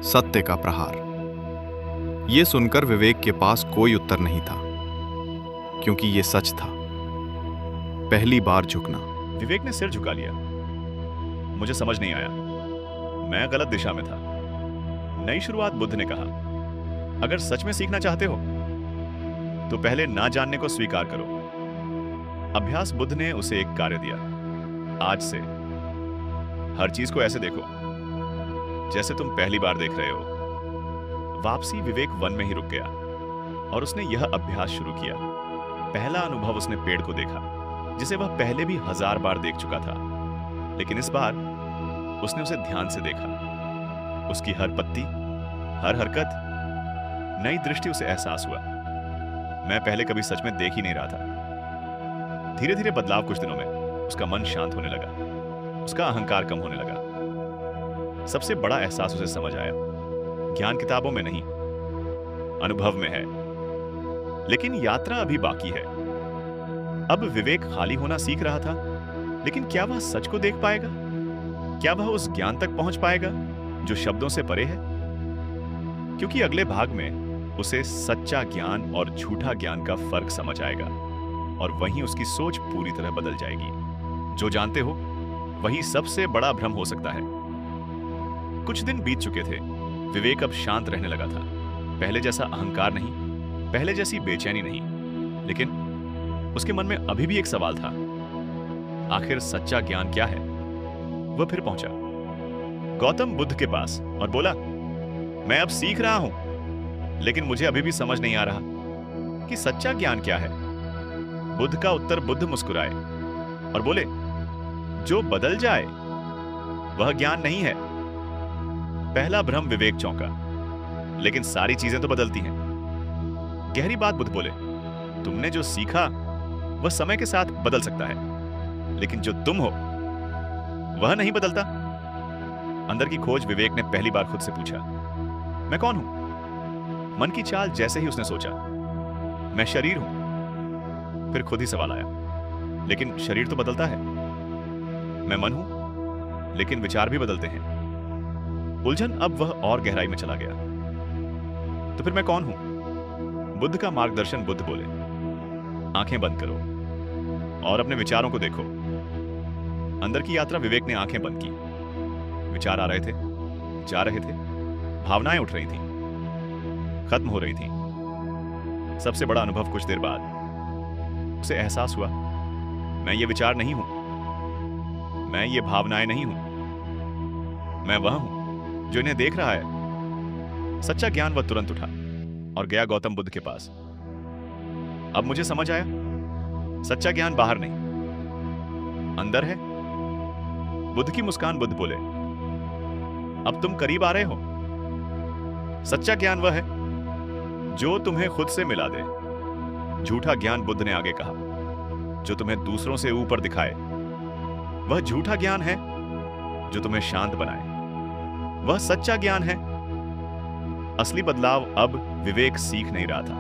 सत्य का प्रहार। यह सुनकर विवेक के पास कोई उत्तर नहीं था, क्योंकि यह सच था। पहली बार झुकना। विवेक ने सिर झुका लिया। मुझे समझ नहीं आया, मैं गलत दिशा में था। नई शुरुआत। बुद्ध ने कहा, अगर सच में सीखना चाहते हो तो पहले ना जानने को स्वीकार करो। अभ्यास। बुद्ध ने उसे एक कार्य दिया। आज से हर चीज को ऐसे देखो जैसे तुम पहली बार देख रहे हो। वापसी। विवेक वन में ही रुक गया और उसने यह अभ्यास शुरू किया। पहला अनुभव उसने पेड़ को देखा, जिसे वह पहले भी 1000 बार देख चुका था, लेकिन इस बार उसने उसे ध्यान से देखा। उसकी हर पत्ती, हर हरकत, नई दृष्टि उसे एहसास हुआ। मैं पहले कभी सच में देख ही नहीं रहा था। धीरे धीरे बदलाव। कुछ दिनों में उसका मन शांत होने लगा, उसका अहंकार कम होने लगा। सबसे बड़ा एहसास उसे समझ आया, ज्ञान किताबों में नहीं, अनुभव में है। लेकिन यात्रा अभी बाकी है। अब विवेक खाली होना सीख रहा था, लेकिन क्या वह सच को देख पाएगा? क्या वह उस ज्ञान तक पहुंच पाएगा जो शब्दों से परे है? क्योंकि अगले भाग में उसे सच्चा ज्ञान और झूठा ज्ञान का फर्क समझ आएगा, और वहीं उसकी सोच पूरी तरह बदल जाएगी। जो जानते हो वही सबसे बड़ा भ्रम हो सकता है। कुछ दिन बीत चुके थे। विवेक अब शांत रहने लगा था। पहले जैसा अहंकार नहीं, पहले जैसी बेचैनी नहीं, लेकिन उसके मन में अभी भी एक सवाल था, आखिर सच्चा ज्ञान क्या है? वह फिर पहुंचा गौतम बुद्ध के पास और बोला, मैं अब सीख रहा हूं, लेकिन मुझे अभी भी समझ नहीं आ रहा कि सच्चा ज्ञान क्या है। बुद्ध का उत्तर। बुद्ध मुस्कुराए और बोले, जो बदल जाए वह ज्ञान नहीं है। पहला भ्रम। विवेक चौंका, लेकिन सारी चीजें तो बदलती हैं। गहरी बात। बुद्ध बोले, तुमने जो सीखा वह समय के साथ बदल सकता है, लेकिन जो तुम हो वह नहीं बदलता। अंदर की खोज। विवेक ने पहली बार खुद से पूछा, मैं कौन हूं? मन की चाल। जैसे ही उसने सोचा, मैं शरीर हूं, फिर खुद ही सवाल आया, लेकिन शरीर तो बदलता है। मैं मन हूं, लेकिन विचार भी बदलते हैं। उलझन। अब वह और गहराई में चला गया। तो फिर मैं कौन हूं? बुद्ध का मार्गदर्शन। बुद्ध बोले, आंखें बंद करो और अपने विचारों को देखो। अंदर की यात्रा। विवेक ने आंखें बंद की। विचार आ रहे थे, जा रहे थे, भावनाएं उठ रही थीं, खत्म हो रही थीं। सबसे बड़ा अनुभव। कुछ देर बाद उसे एहसास हुआ, मैं ये विचार नहीं हूं, मैं ये भावनाएं नहीं हूं, मैं वह हूं जो इन्हें देख रहा है। सच्चा ज्ञान। वह तुरंत उठा और गया गौतम बुद्ध के पास। अब मुझे समझ आया, सच्चा ज्ञान बाहर नहीं, अंदर है। बुद्ध की मुस्कान। बुद्ध बोले, अब तुम करीब आ रहे हो। सच्चा ज्ञान वह है जो तुम्हें खुद से मिला दे। झूठा ज्ञान। बुद्ध ने आगे कहा, जो तुम्हें दूसरों से ऊपर दिखाए। वह झूठा ज्ञान है जो तुम्हें शांत बनाए। वह सच्चा ज्ञान है। असली बदलाव। अब विवेक सीख नहीं रहा था,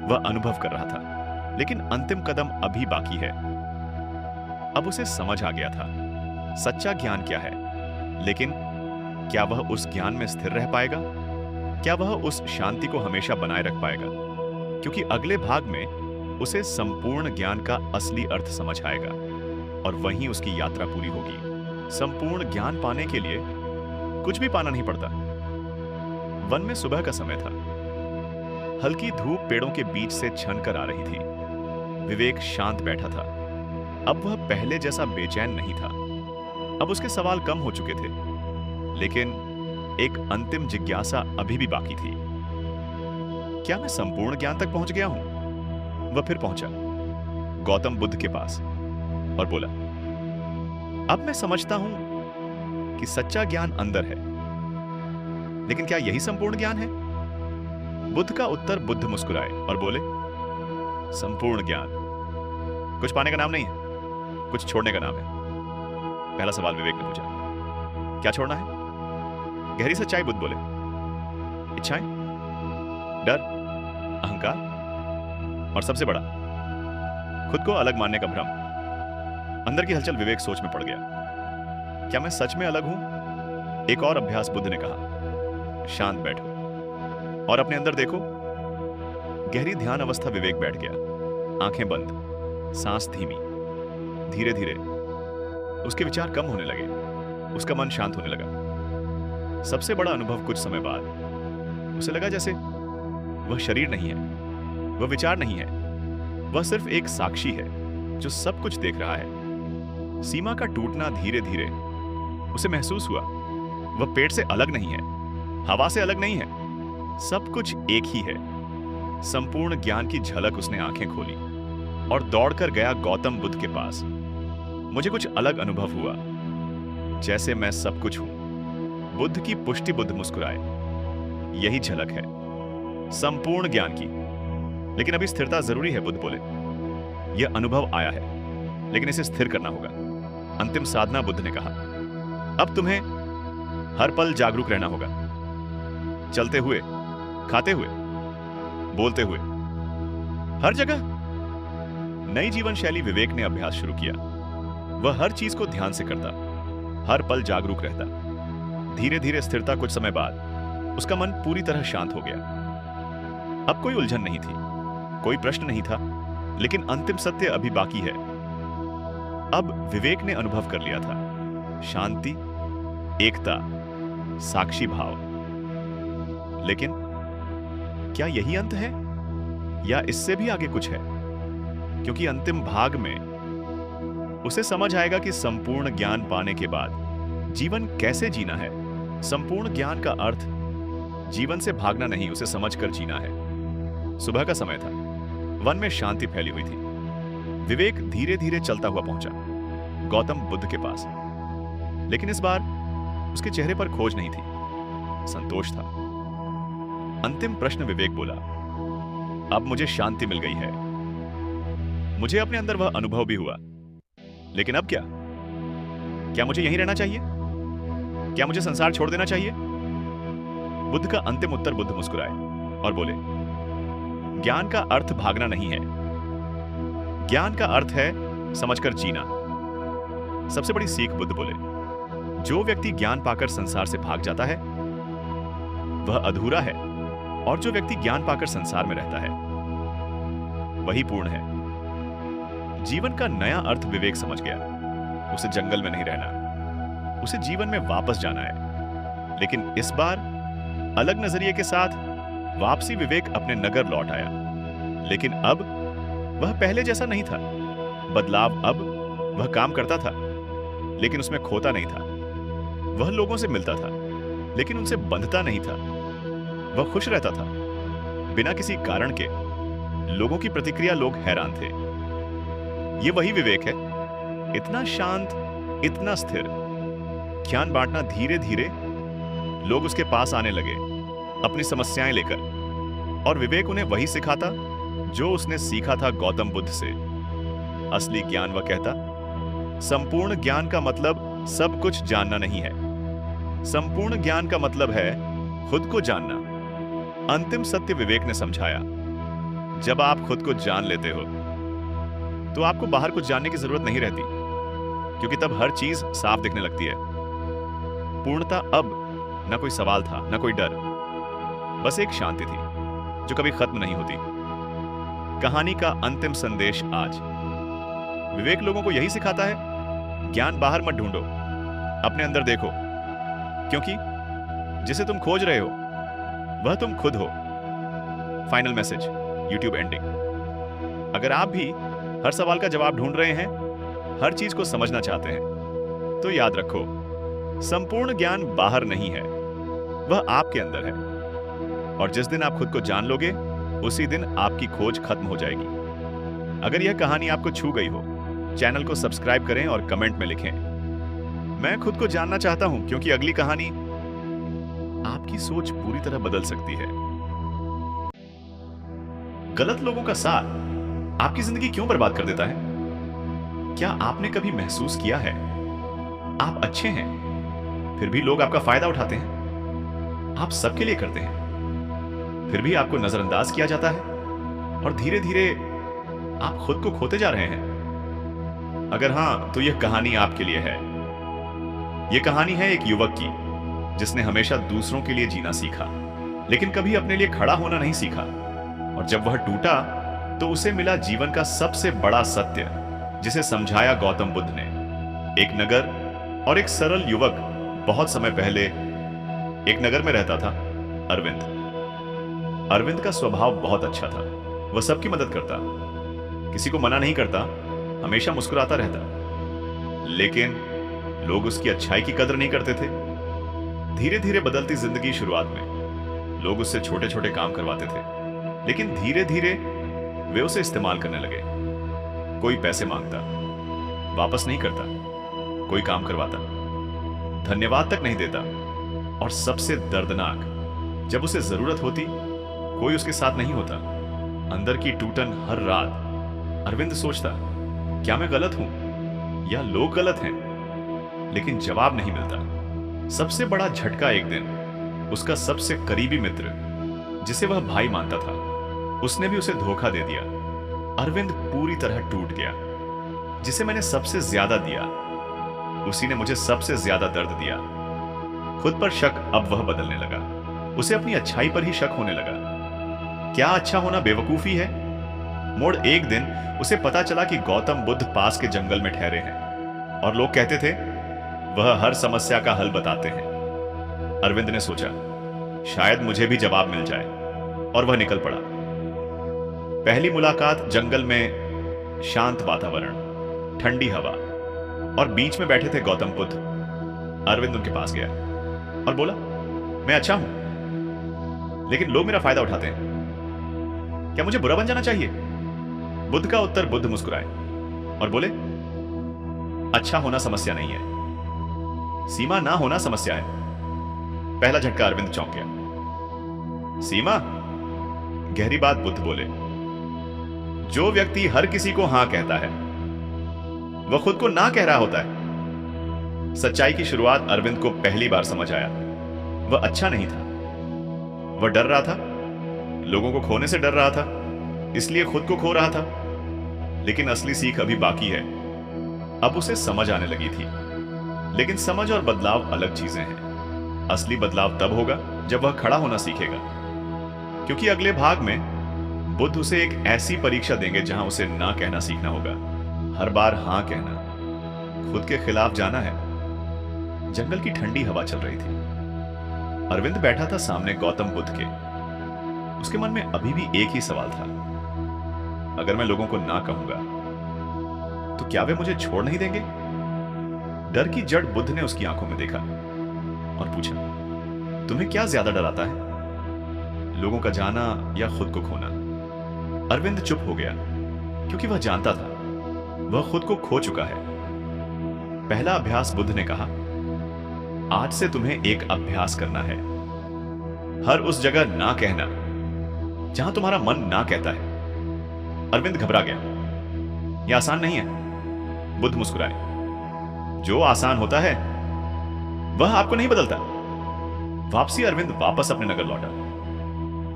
वह अनुभव कर रहा था, लेकिन अंतिम कदम अभी बाकी है। अब उसे समझ आ गया था सच्चा ज्ञान क्या है, लेकिन क्या वह उस ज्ञान में स्थिर रह पाएगा? क्या वह उस शांति को हमेशा बनाए रख पाएगा? क्योंकि अगले भाग में उसे संपूर्ण ज्ञान का असली अर्थ समझ आएगा, और वहीं उसकी यात्रा पूरी होगी। संपूर्ण ज्ञान पाने के लिए कुछ भी पाना नहीं पड़ता। वन में सुबह का समय था। हल्की धूप पेड़ों के बीच से छन कर आ रही थी। विवेक शांत बैठा था। अब वह पहले जैसा बेचैन नहीं था। अब उसके सवाल कम हो चुके थे, लेकिन एक अंतिम जिज्ञासा अभी भी बाकी थी। क्या मैं संपूर्ण ज्ञान तक पहुंच गया हूं? वह फिर पहुंचा गौतम बुद्ध के पास और बोला, अब मैं समझता हूं कि सच्चा ज्ञान अंदर है, लेकिन क्या यही संपूर्ण ज्ञान है? बुद्ध का उत्तर बुद्ध मुस्कुराए और बोले, संपूर्ण ज्ञान कुछ पाने का नाम नहीं है, कुछ छोड़ने का नाम है। पहला सवाल विवेक ने पूछा, क्या छोड़ना है? गहरी सच्चाई बुद्ध बोले, इच्छाएं, डर, अहंकार और सबसे बड़ा खुद को अलग मानने का भ्रम। अंदर की हलचल विवेक सोच में पड़ गया। क्या मैं सच में अलग हूं? एक और अभ्यास बुद्ध ने कहा, शांत बैठो और अपने अंदर देखो। गहरी ध्यान अवस्था विवेक बैठ गया, आंखें बंद, सांस धीमी। धीरे धीरे उसके विचार कम होने लगे, उसका मन शांत होने लगा। सबसे बड़ा अनुभव कुछ समय बाद उसे लगा जैसे वह शरीर नहीं है, वह विचार नहीं है, वह सिर्फ एक साक्षी है जो सब कुछ देख रहा है। सीमा का टूटना धीरे धीरे उसे महसूस हुआ। वह पेट से अलग नहीं है, हवा से अलग नहीं है, सब कुछ एक ही है। संपूर्ण ज्ञान की झलक उसने आंखें खोली और दौड़कर गया गौतम बुद्ध के पास। मुझे कुछ अलग अनुभव हुआ, जैसे मैं सब कुछ हूं। बुद्ध की पुष्टि बुद्ध मुस्कुराए। यही झलक है संपूर्ण ज्ञान की। लेकिन अभी स्थिरता जरूरी है, बुद्ध बोले। यह अनुभव आया है, लेकिन इसे स्थिर करना होगा। अंतिम साधना बुद्ध ने कहा, अब तुम्हें हर पल जागरूक रहना होगा, चलते हुए, खाते हुए, बोलते हुए, हर जगह। नई जीवन शैली विवेक ने अभ्यास शुरू किया। वह हर चीज को ध्यान से करता, हर पल जागरूक रहता। धीरे धीरे स्थिरता, कुछ समय बाद उसका मन पूरी तरह शांत हो गया। अब कोई उलझन नहीं थी, कोई प्रश्न नहीं था, लेकिन अंतिम सत्य अभी बाकी है। अब विवेक ने अनुभव कर लिया था शांति, एकता, साक्षी भाव। लेकिन क्या यही अंत है या इससे भी आगे कुछ है? क्योंकि अंतिम भाग में उसे समझ आएगा कि संपूर्ण ज्ञान पाने के बाद जीवन कैसे जीना है। संपूर्ण ज्ञान का अर्थ जीवन से भागना नहीं, उसे समझकर जीना है। सुबह का समय था, वन में शांति फैली हुई थी। विवेक धीरे धीरे चलता हुआ पहुंचा गौतम बुद्ध के पास। लेकिन इस बार उसके चेहरे पर खोज नहीं थी, संतोष था। अंतिम प्रश्न विवेक बोला, अब मुझे शांति मिल गई है, मुझे अपने अंदर वह अनुभव भी हुआ, लेकिन अब क्या? क्या मुझे यहीं रहना चाहिए? क्या मुझे संसार छोड़ देना चाहिए? बुद्ध का अंतिम उत्तर बुद्ध मुस्कुराए और बोले, ज्ञान का अर्थ भागना नहीं है, ज्ञान का अर्थ है समझकर जीना। सबसे बड़ी सीख बुद्ध बोले, जो व्यक्ति ज्ञान पाकर संसार से भाग जाता है वह अधूरा है, और जो व्यक्ति ज्ञान पाकर संसार में रहता है वही पूर्ण है। जीवन का नया अर्थ विवेक समझ गया। उसे जंगल में नहीं रहना, उसे जीवन में वापस जाना है। लेकिन इस बार अलग नजरिए के साथ वापसी विवेक अपने नगर लौट आया। लेकिन अब वह पहले जैसा नहीं था। बदलाव, अब वह काम करता था, लेकिन उसमें खोता नहीं था। वह लोगों से मिलता था, लेकिन उनसे बंधता नहीं था। वह खुश रहता था, बिना किसी कारण के। लोगों की प्रतिक्रिया, लोग हैरान थे। यह वही विवेक है, इतना शांत, इतना स्थिर। ज्ञान बांटना धीरे धीरे लोग उसके पास आने लगे, अपनी समस्याएं लेकर, और विवेक उन्हें वही सिखाता जो उसने सीखा था गौतम बुद्ध से। असली ज्ञान, वह कहता, संपूर्ण ज्ञान का मतलब सब कुछ जानना नहीं है। संपूर्ण ज्ञान का मतलब है खुद को जानना। अंतिम सत्य विवेक ने समझाया, जब आप खुद को जान लेते हो तो आपको बाहर कुछ जानने की जरूरत नहीं रहती, क्योंकि तब हर चीज साफ दिखने लगती है। पूर्णता अब न कोई सवाल था, न कोई डर, बस एक शांति थी जो कभी खत्म नहीं होती। कहानी का अंतिम संदेश आज विवेक लोगों को यही सिखाता है, ज्ञान बाहर मत ढूंढो, अपने अंदर देखो, क्योंकि जिसे तुम खोज रहे हो वह तुम खुद हो। Final message, YouTube ending. अगर आप भी हर सवाल का जवाब ढूंढ रहे हैं, हर चीज को समझना चाहते हैं, तो याद रखो, संपूर्ण ज्ञान बाहर नहीं है, वह आपके अंदर है। और जिस दिन आप खुद को जान लोगे, उसी दिन आपकी खोज खत्म हो जाएगी। अगर यह कहानी आपको छू गई हो, चैनल को सब्सक्राइब करें और कमेंट में लिखें, मैं खुद को जानना चाहता हूं, क्योंकि अगली कहानी आपकी सोच पूरी तरह बदल सकती है। गलत लोगों का साथ आपकी जिंदगी क्यों बर्बाद कर देता है? क्या आपने कभी महसूस किया है आप अच्छे हैं, फिर भी लोग आपका फायदा उठाते हैं? आप सबके लिए करते हैं, फिर भी आपको नजरअंदाज किया जाता है और धीरे धीरे आप खुद को खोते जा रहे हैं। अगर हां, तो यह कहानी आपके लिए है। यह कहानी है एक युवक की जिसने हमेशा दूसरों के लिए जीना सीखा, लेकिन कभी अपने लिए खड़ा होना नहीं सीखा। और जब वह टूटा तो उसे मिला जीवन का सबसे बड़ा सत्य, जिसे समझाया गौतम बुद्ध ने। एक नगर और एक सरल युवक बहुत समय पहले एक नगर में रहता था, अरविंद। अरविंद का स्वभाव बहुत अच्छा था। वह सबकी मदद करता, किसी को मना नहीं करता, हमेशा मुस्कुराता रहता। लेकिन लोग उसकी अच्छाई की कदर नहीं करते थे। धीरे धीरे बदलती जिंदगी शुरुआत में लोग उससे छोटे छोटे काम करवाते थे, लेकिन धीरे धीरे वे उसे इस्तेमाल करने लगे। कोई पैसे मांगता, वापस नहीं करता। कोई काम करवाता, धन्यवाद तक नहीं देता। और सबसे दर्दनाक, जब उसे जरूरत होती कोई उसके साथ नहीं होता। अंदर की टूटन हर रात अरविंद सोचता, क्या मैं गलत हूं या लोग गलत हैं? लेकिन जवाब नहीं मिलता। सबसे बड़ा झटका एक दिन उसका सबसे करीबी मित्र, जिसे वह भाई मानता था, उसने भी उसे धोखा दे दिया। अरविंद पूरी तरह टूट गया। जिसे मैंने सबसे ज्यादा दिया, उसी ने मुझे सबसे ज्यादा दर्द दिया। खुद पर शक अब वह बदलने लगा। उसे अपनी अच्छाई पर ही शक होने लगा। क्या अच्छा होना बेवकूफी है? मोड़ एक दिन उसे पता चला कि गौतम बुद्ध पास के जंगल में ठहरे हैं और लोग कहते थे वह हर समस्या का हल बताते हैं। अरविंद ने सोचा, शायद मुझे भी जवाब मिल जाए, और वह निकल पड़ा। पहली मुलाकात जंगल में, शांत वातावरण, ठंडी हवा, और बीच में बैठे थे गौतम बुद्ध। अरविंद उनके पास गया और बोला, मैं अच्छा हूं, लेकिन लोग मेरा फायदा उठाते हैं। क्या मुझे बुरा बन जाना चाहिए? बुद्ध का उत्तर, बुद्ध मुस्कुराए और बोले, अच्छा होना समस्या नहीं है, सीमा ना होना समस्या है। पहला झटका अरविंद चौंक गया। सीमा? गहरी बात बुद्ध बोले। जो व्यक्ति हर किसी को हां कहता है, वह खुद को ना कह रहा होता है। सच्चाई की शुरुआत अरविंद को पहली बार समझ आया। वह अच्छा नहीं था, वह डर रहा था, लोगों को खोने से डर रहा था, इसलिए खुद को खो रहा था। लेकिन असली सीख अभी बाकी है। अब उसे समझ आने लगी थी। लेकिन समझ और बदलाव अलग चीजें हैं। असली बदलाव तब होगा जब वह खड़ा होना सीखेगा, क्योंकि अगले भाग में बुद्ध उसे एक ऐसी परीक्षा देंगे जहां उसे ना कहना सीखना होगा। हर बार हां कहना, खुद के खिलाफ जाना है। जंगल की ठंडी हवा चल रही थी। अरविंद बैठा था सामने गौतम बुद्ध के। उसके मन में अभी भी एक ही सवाल था, अगर मैं लोगों को ना कहूंगा तो क्या वे मुझे छोड़ नहीं देंगे? डर की जड़ बुद्ध ने उसकी आंखों में देखा और पूछा, तुम्हें क्या ज्यादा डराता है, लोगों का जाना या खुद को खोना? अरविंद चुप हो गया, क्योंकि वह जानता था वह खुद को खो चुका है। पहला अभ्यास बुद्ध ने कहा, आज से तुम्हें एक अभ्यास करना है, हर उस जगह ना कहना जहां तुम्हारा मन ना कहता है। अरविंद घबरा गया। यह आसान नहीं है। बुद्ध मुस्कुराए। जो आसान होता है वह आपको नहीं बदलता। वापसी अरविंद वापस अपने नगर लौटा,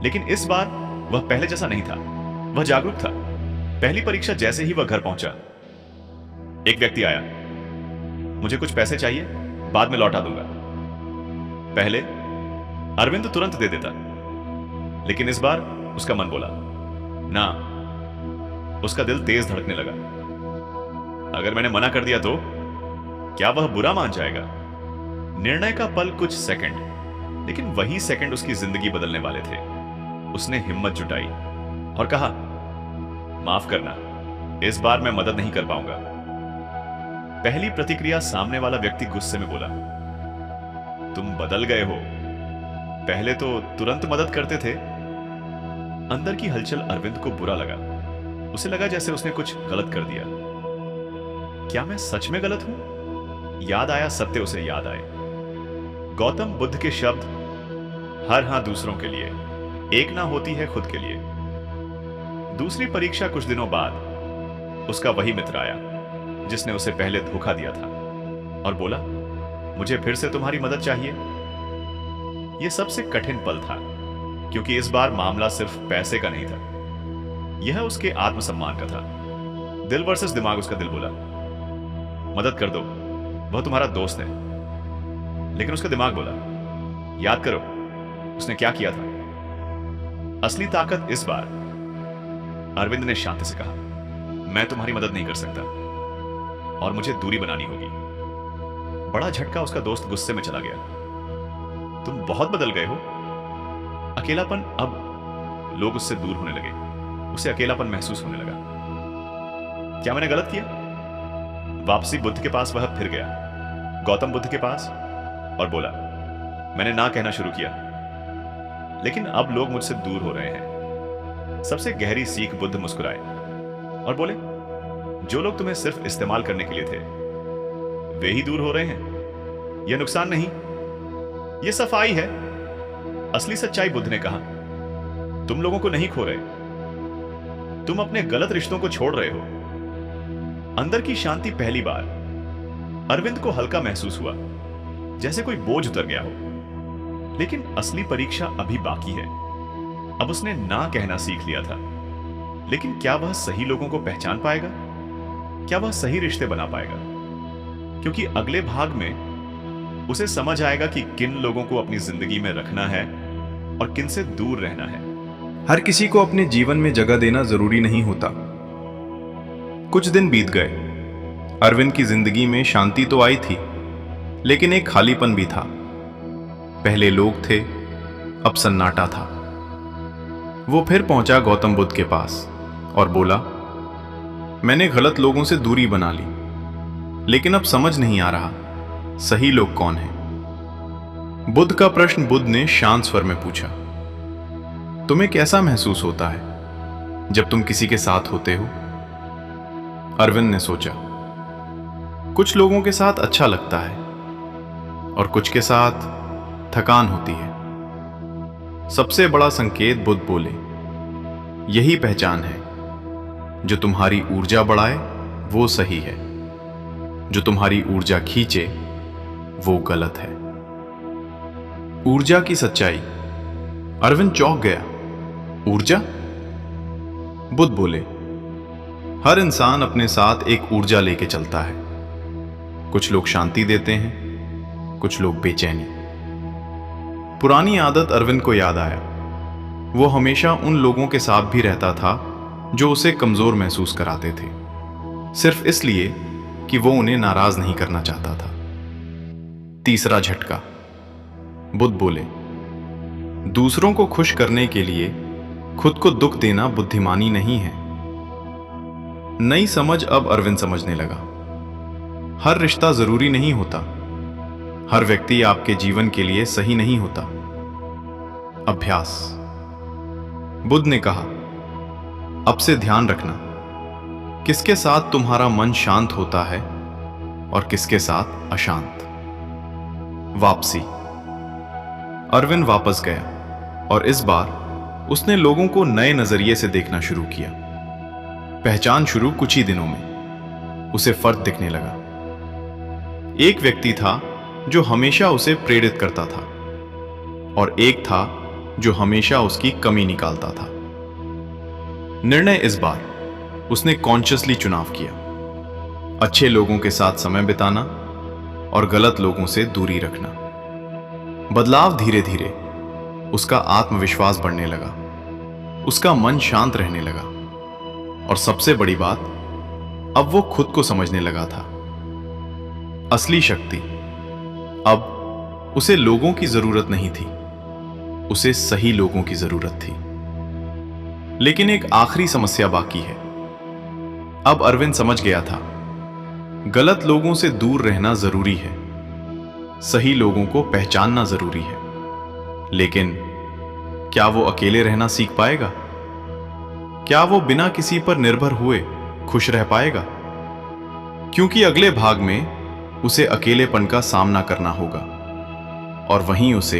लेकिन इस बार वह पहले जैसा नहीं था। वह जागरूक था। पहली परीक्षा जैसे ही वह घर पहुंचा, एक व्यक्ति आया। मुझे कुछ पैसे चाहिए, बाद में लौटा दूंगा। पहले अरविंद तुरंत दे देता, लेकिन इस बार उसका मन बोला ना। उसका दिल तेज धड़कने लगा। अगर मैंने मना कर दिया तो क्या वह बुरा मान जाएगा? निर्णय का पल कुछ सेकंड, लेकिन वही सेकंड उसकी जिंदगी बदलने वाले थे। उसने हिम्मत जुटाई और कहा, माफ करना, इस बार मैं मदद नहीं कर पाऊंगा। पहली प्रतिक्रिया सामने वाला व्यक्ति गुस्से में बोला, तुम बदल गए हो, पहले तो तुरंत मदद करते थे। अंदर की हलचल अरविंद को बुरा लगा। उसे लगा जैसे उसने कुछ गलत कर दिया। क्या मैं सच में गलत हूं? याद आया सत्य उसे याद आए। गौतम बुद्ध के शब्द, हर हां दूसरों के लिए, एक ना होती है खुद के लिए। दूसरी परीक्षा कुछ दिनों बाद उसका वही मित्र आया जिसने उसे पहले धोखा दिया था और बोला, मुझे फिर से तुम्हारी मदद चाहिए। यह सबसे कठिन पल था, क्योंकि इस बार मामला सिर्फ पैसे का नहीं था, यह उसके आत्मसम्मान का था। दिल वर्सेस दिमाग उसका दिल बोला, मदद कर दो, वह तुम्हारा दोस्त है। लेकिन उसका दिमाग बोला, याद करो उसने क्या किया था। असली ताकत इस बार। अरविंद ने शांति से कहा, मैं तुम्हारी मदद नहीं कर सकता और मुझे दूरी बनानी होगी। बड़ा झटका उसका दोस्त गुस्से में चला गया। तुम बहुत बदल गए हो। अकेलापन, अब लोग उससे दूर होने लगे। उसे अकेलापन महसूस होने लगा। क्या मैंने गलत किया? वापसी बुद्ध के पास वह फिर गया, गौतम बुद्ध के पास, और बोला, मैंने ना कहना शुरू किया, लेकिन अब लोग मुझसे दूर हो रहे हैं। सबसे गहरी सीख बुद्ध मुस्कुराए और बोले, जो लोग तुम्हें सिर्फ इस्तेमाल करने के लिए थे, वे ही दूर हो रहे हैं। यह नुकसान नहीं, यह सफाई है। असली सच्चाई, बुद्ध ने कहा, तुम लोगों को नहीं खो रहे, तुम अपने गलत रिश्तों को छोड़ रहे हो। अंदर की शांति पहली बार अरविंद को हल्का महसूस हुआ, जैसे कोई बोझ उतर गया हो। लेकिन असली परीक्षा अभी बाकी है। अब उसने ना कहना सीख लिया था, लेकिन क्या वह सही लोगों को पहचान पाएगा? क्या वह सही रिश्ते बना पाएगा? क्योंकि अगले भाग में उसे समझ आएगा कि किन लोगों को अपनी जिंदगी में रखना है और किन से दूर रहना है। हर किसी को अपने जीवन में जगह देना जरूरी नहीं होता। कुछ दिन बीत गए। अरविंद की जिंदगी में शांति तो आई थी, लेकिन एक खालीपन भी था। पहले लोग थे, अब सन्नाटा था। वो फिर पहुंचा गौतम बुद्ध के पास और बोला, मैंने गलत लोगों से दूरी बना ली, लेकिन अब समझ नहीं आ रहा सही लोग कौन हैं। बुद्ध का प्रश्न बुद्ध ने शांत स्वर में पूछा, तुम्हें कैसा महसूस होता है जब तुम किसी के साथ होते हो? अरविंद ने सोचा, कुछ लोगों के साथ अच्छा लगता है और कुछ के साथ थकान होती है। सबसे बड़ा संकेत, बुद्ध बोले, यही पहचान है। जो तुम्हारी ऊर्जा बढ़ाए वो सही है, जो तुम्हारी ऊर्जा खींचे वो गलत है। ऊर्जा की सच्चाई। अरविंद चौंक गया। ऊर्जा? बुद्ध बोले, हर इंसान अपने साथ एक ऊर्जा लेके चलता है। कुछ लोग शांति देते हैं, कुछ लोग बेचैनी। पुरानी आदत अरविंद को याद आया। वो हमेशा उन लोगों के साथ भी रहता था जो उसे कमजोर महसूस कराते थे, सिर्फ इसलिए कि वो उन्हें नाराज नहीं करना चाहता था। तीसरा झटका। बुद्ध बोले, दूसरों को खुश करने के लिए खुद को दुख देना बुद्धिमानी नहीं है। नई समझ अब अरविंद समझने लगा। हर रिश्ता जरूरी नहीं होता, हर व्यक्ति आपके जीवन के लिए सही नहीं होता। अभ्यास। बुद्ध ने कहा, अब से ध्यान रखना किसके साथ तुम्हारा मन शांत होता है और किसके साथ अशांत। वापसी। अरविंद वापस गया और इस बार उसने लोगों को नए नजरिए से देखना शुरू किया। पहचान शुरू कुछ ही दिनों में उसे फर्क दिखने लगा। एक व्यक्ति था जो हमेशा उसे प्रेरित करता था और एक था जो हमेशा उसकी कमी निकालता था। निर्णय इस बार उसने कॉन्शियसली चुनाव किया, अच्छे लोगों के साथ समय बिताना और गलत लोगों से दूरी रखना। बदलाव धीरे धीरे उसका आत्मविश्वास बढ़ने लगा, उसका मन शांत रहने लगा और सबसे बड़ी बात, अब वो खुद को समझने लगा था। असली शक्ति। अब उसे लोगों की जरूरत नहीं थी, उसे सही लोगों की जरूरत थी। लेकिन एक आखिरी समस्या बाकी है। अब अरविंद समझ गया था, गलत लोगों से दूर रहना जरूरी है, सही लोगों को पहचानना जरूरी है। लेकिन क्या वो अकेले रहना सीख पाएगा? क्या वो बिना किसी पर निर्भर हुए खुश रह पाएगा? क्योंकि अगले भाग में उसे अकेलेपन का सामना करना होगा और वहीं उसे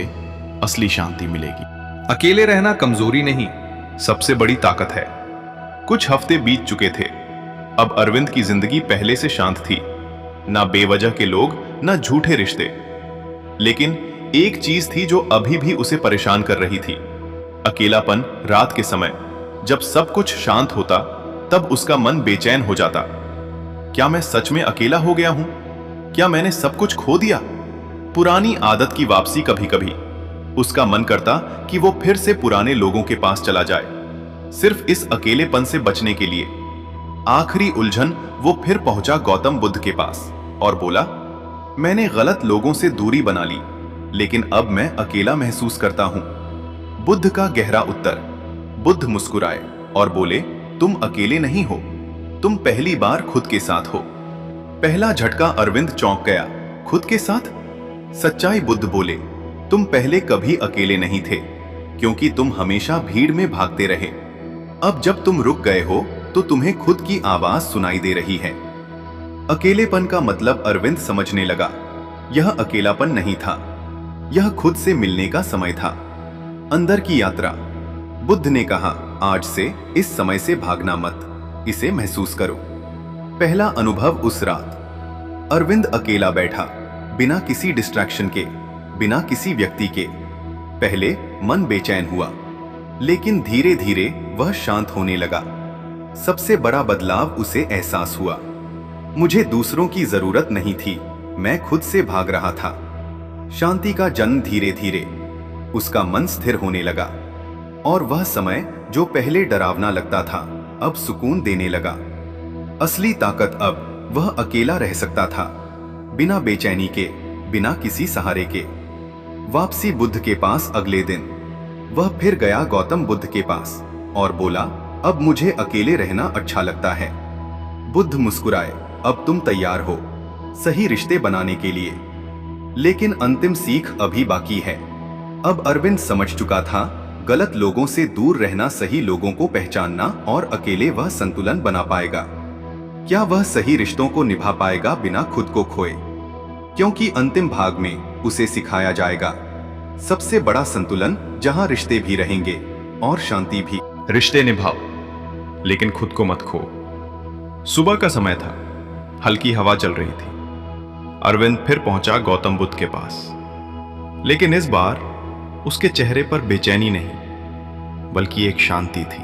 असली शांति मिलेगी। अकेले रहना कमजोरी नहीं, सबसे बड़ी ताकत है। कुछ हफ्ते बीत चुके थे। अब अरविंद की जिंदगी पहले से शांत थी। ना बेवजह के लोग, ना झूठे रिश्ते। लेकिन एक चीज थी जो अभी भी उसे परेशान कर रही थी। अकेलापन। रात के समय जब सब कुछ शांत होता तब उसका मन बेचैन हो जाता। क्या मैं सच में अकेला हो गया हूं? क्या मैंने सब कुछ खो दिया? पुरानी आदत की वापसी। कभी कभी उसका मन करता कि वो फिर से पुराने लोगों के पास चला जाए, सिर्फ इस अकेलेपन से बचने के लिए। आखिरी उलझन, वो फिर पहुंचा गौतम बुद्ध के पास और बोला, मैंने गलत लोगों से दूरी बना ली, लेकिन अब मैं अकेला महसूस करता हूं। बुद्ध का गहरा उत्तर। बुद्ध मुस्कुराए और बोले, तुम अकेले नहीं हो, तुम पहली बार खुद के साथ हो। पहला झटका, अरविंद चौंक गया। खुद के साथ? सच्चाई। बुद्ध बोले, तुम पहले कभी अकेले नहीं थे, क्योंकि तुम हमेशा भीड़ में भागते रहे। अब जब तुम रुक गए हो तो तुम्हें खुद की आवाज सुनाई दे रही है। अकेलेपन का मतलब अरविंद समझने लगा, यह अकेलापन नहीं था, यह खुद से मिलने का समय था। अंदर की यात्रा। बुद्ध ने कहा, आज से इस समय से भागना मत, इसे महसूस करो। पहला अनुभव उस रात। अरविंद अकेला बैठा, बिना किसी डिस्ट्रैक्शन के, बिना किसी व्यक्ति के। पहले मन बेचैन हुआ, लेकिन धीरे धीरे वह शांत होने लगा। सबसे बड़ा बदलाव उसे एहसास हुआ, मुझे दूसरों की जरूरत नहीं थी, मैं खुद से भाग रहा था। शांति का जन्म। धीरे धीरे उसका मन स्थिर होने लगा और वह समय जो पहले डरावना लगता था अब सुकून देने लगा। असली ताकत। अब वह अकेला रह सकता था, बिना बेचैनी के, बिना किसी सहारे के। वापसी। बुद्ध के पास। अगले दिन वह फिर गया गौतम बुद्ध के पास और बोला, अब मुझे अकेले रहना अच्छा लगता है। बुद्ध मुस्कुराए, अब तुम तैयार हो सही रिश्ते बनाने के लिए। लेकिन अंतिम सीख अभी बाकी है। अब अरविंद समझ चुका था, गलत लोगों से दूर रहना, सही लोगों को पहचानना और अकेले वह संतुलन बना पाएगा। क्या वह सही रिश्तों को निभा पाएगा बिना खुद को खोए? क्योंकि अंतिम भाग में उसे सिखाया जाएगा सबसे बड़ा संतुलन, जहां रिश्ते भी रहेंगे और शांति भी। रिश्ते निभाओ, लेकिन खुद को मत खो। सुबह का समय था, हल्की हवा चल रही थी। अरविंद फिर पहुंचा गौतम बुद्ध के पास, लेकिन इस बार उसके चेहरे पर बेचैनी नहीं, बल्कि एक शांति थी।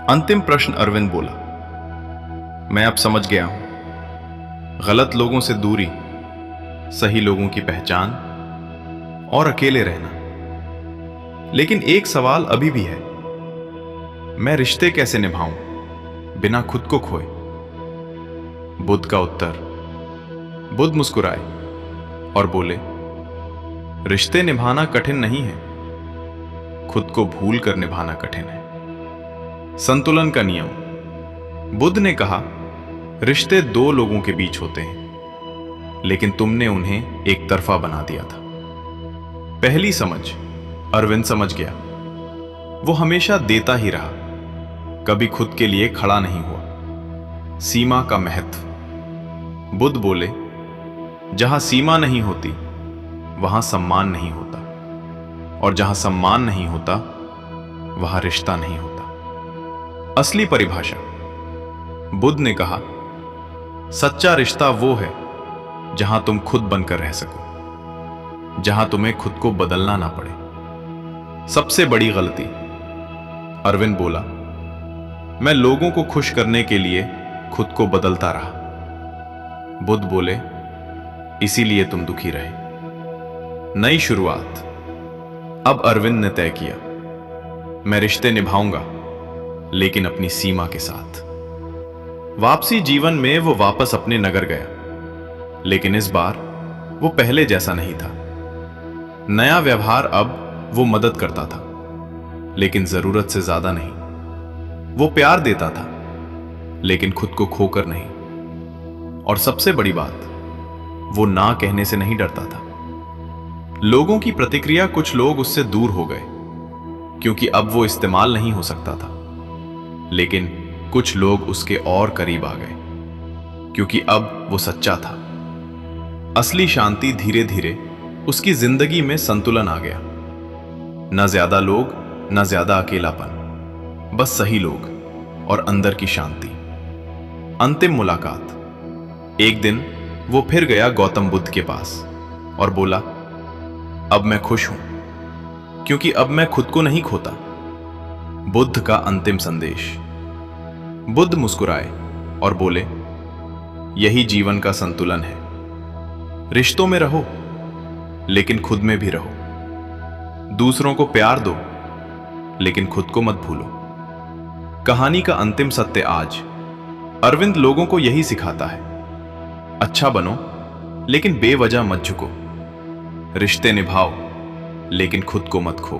अंतिम प्रश्न। अरविंद बोला, मैं अब समझ गया हूं, गलत लोगों से दूरी, सही लोगों की पहचान और अकेले रहना। लेकिन एक सवाल अभी भी है, मैं रिश्ते कैसे निभाऊं बिना खुद को खोए? बुद्ध का उत्तर। बुद्ध मुस्कुराए और बोले, रिश्ते निभाना कठिन नहीं है, खुद को भूल कर निभाना कठिन है। संतुलन का नियम। बुद्ध ने कहा, रिश्ते दो लोगों के बीच होते हैं, लेकिन तुमने उन्हें एक तरफा बना दिया था। पहली समझ। अरविंद समझ गया, वो हमेशा देता ही रहा, कभी खुद के लिए खड़ा नहीं हुआ। सीमा का महत्व। बुद्ध बोले, जहां सीमा नहीं होती वहां सम्मान नहीं होता, और जहां सम्मान नहीं होता वहां रिश्ता नहीं होता। असली परिभाषा। बुद्ध ने कहा, सच्चा रिश्ता वो है जहां तुम खुद बनकर रह सको, जहां तुम्हें खुद को बदलना ना पड़े। सबसे बड़ी गलती। अरविंद बोला, मैं लोगों को खुश करने के लिए खुद को बदलता रहा। बुद्ध बोले, इसीलिए तुम दुखी रहे। नई शुरुआत। अब अरविंद ने तय किया, मैं रिश्ते निभाऊंगा, लेकिन अपनी सीमा के साथ। वापसी। जीवन में वो वापस अपने नगर गया, लेकिन इस बार वो पहले जैसा नहीं था। नया व्यवहार। अब वो मदद करता था, लेकिन जरूरत से ज्यादा नहीं। वो प्यार देता था, लेकिन खुद को खोकर नहीं। और सबसे बड़ी बात, वो ना कहने से नहीं डरता था। लोगों की प्रतिक्रिया। कुछ लोग उससे दूर हो गए, क्योंकि अब वो इस्तेमाल नहीं हो सकता था। लेकिन कुछ लोग उसके और करीब आ गए, क्योंकि अब वो सच्चा था। असली शांति धीरे धीरे उसकी जिंदगी में संतुलन आ गया। न ज्यादा लोग, न ज्यादा अकेलापन, बस सही लोग और अंदर की शांति। अंतिम मुलाकात। एक दिन वो फिर गया गौतम बुद्ध के पास और बोला, अब मैं खुश हूं, क्योंकि अब मैं खुद को नहीं खोता। बुद्ध का अंतिम संदेश। बुद्ध मुस्कुराए और बोले, यही जीवन का संतुलन है। रिश्तों में रहो, लेकिन खुद में भी रहो। दूसरों को प्यार दो, लेकिन खुद को मत भूलो। कहानी का अंतिम सत्य आज अरविंद लोगों को यही सिखाता है। अच्छा बनो, लेकिन बेवजह मत झुको। रिश्ते निभाओ, लेकिन खुद को मत खो।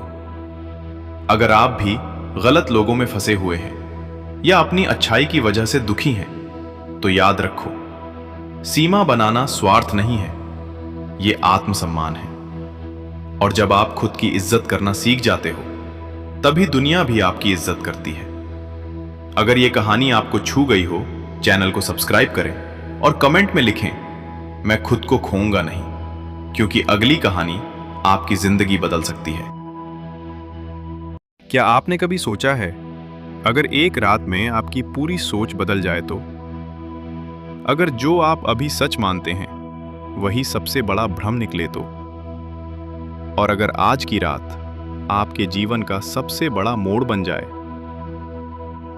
अगर आप भी गलत लोगों में फंसे हुए हैं या अपनी अच्छाई की वजह से दुखी हैं, तो याद रखो, सीमा बनाना स्वार्थ नहीं है, ये आत्मसम्मान है। और जब आप खुद की इज्जत करना सीख जाते हो, तभी दुनिया भी आपकी इज्जत करती है। अगर ये कहानी आपको छू गई हो, चैनल को सब्सक्राइब करें और कमेंट में लिखें, मैं खुद को खोऊंगा नहीं, क्योंकि अगली कहानी आपकी जिंदगी बदल सकती है। क्या आपने कभी सोचा है, अगर एक रात में आपकी पूरी सोच बदल जाए तो? अगर जो आप अभी सच मानते हैं वही सबसे बड़ा भ्रम निकले तो? और अगर आज की रात आपके जीवन का सबसे बड़ा मोड़ बन जाए?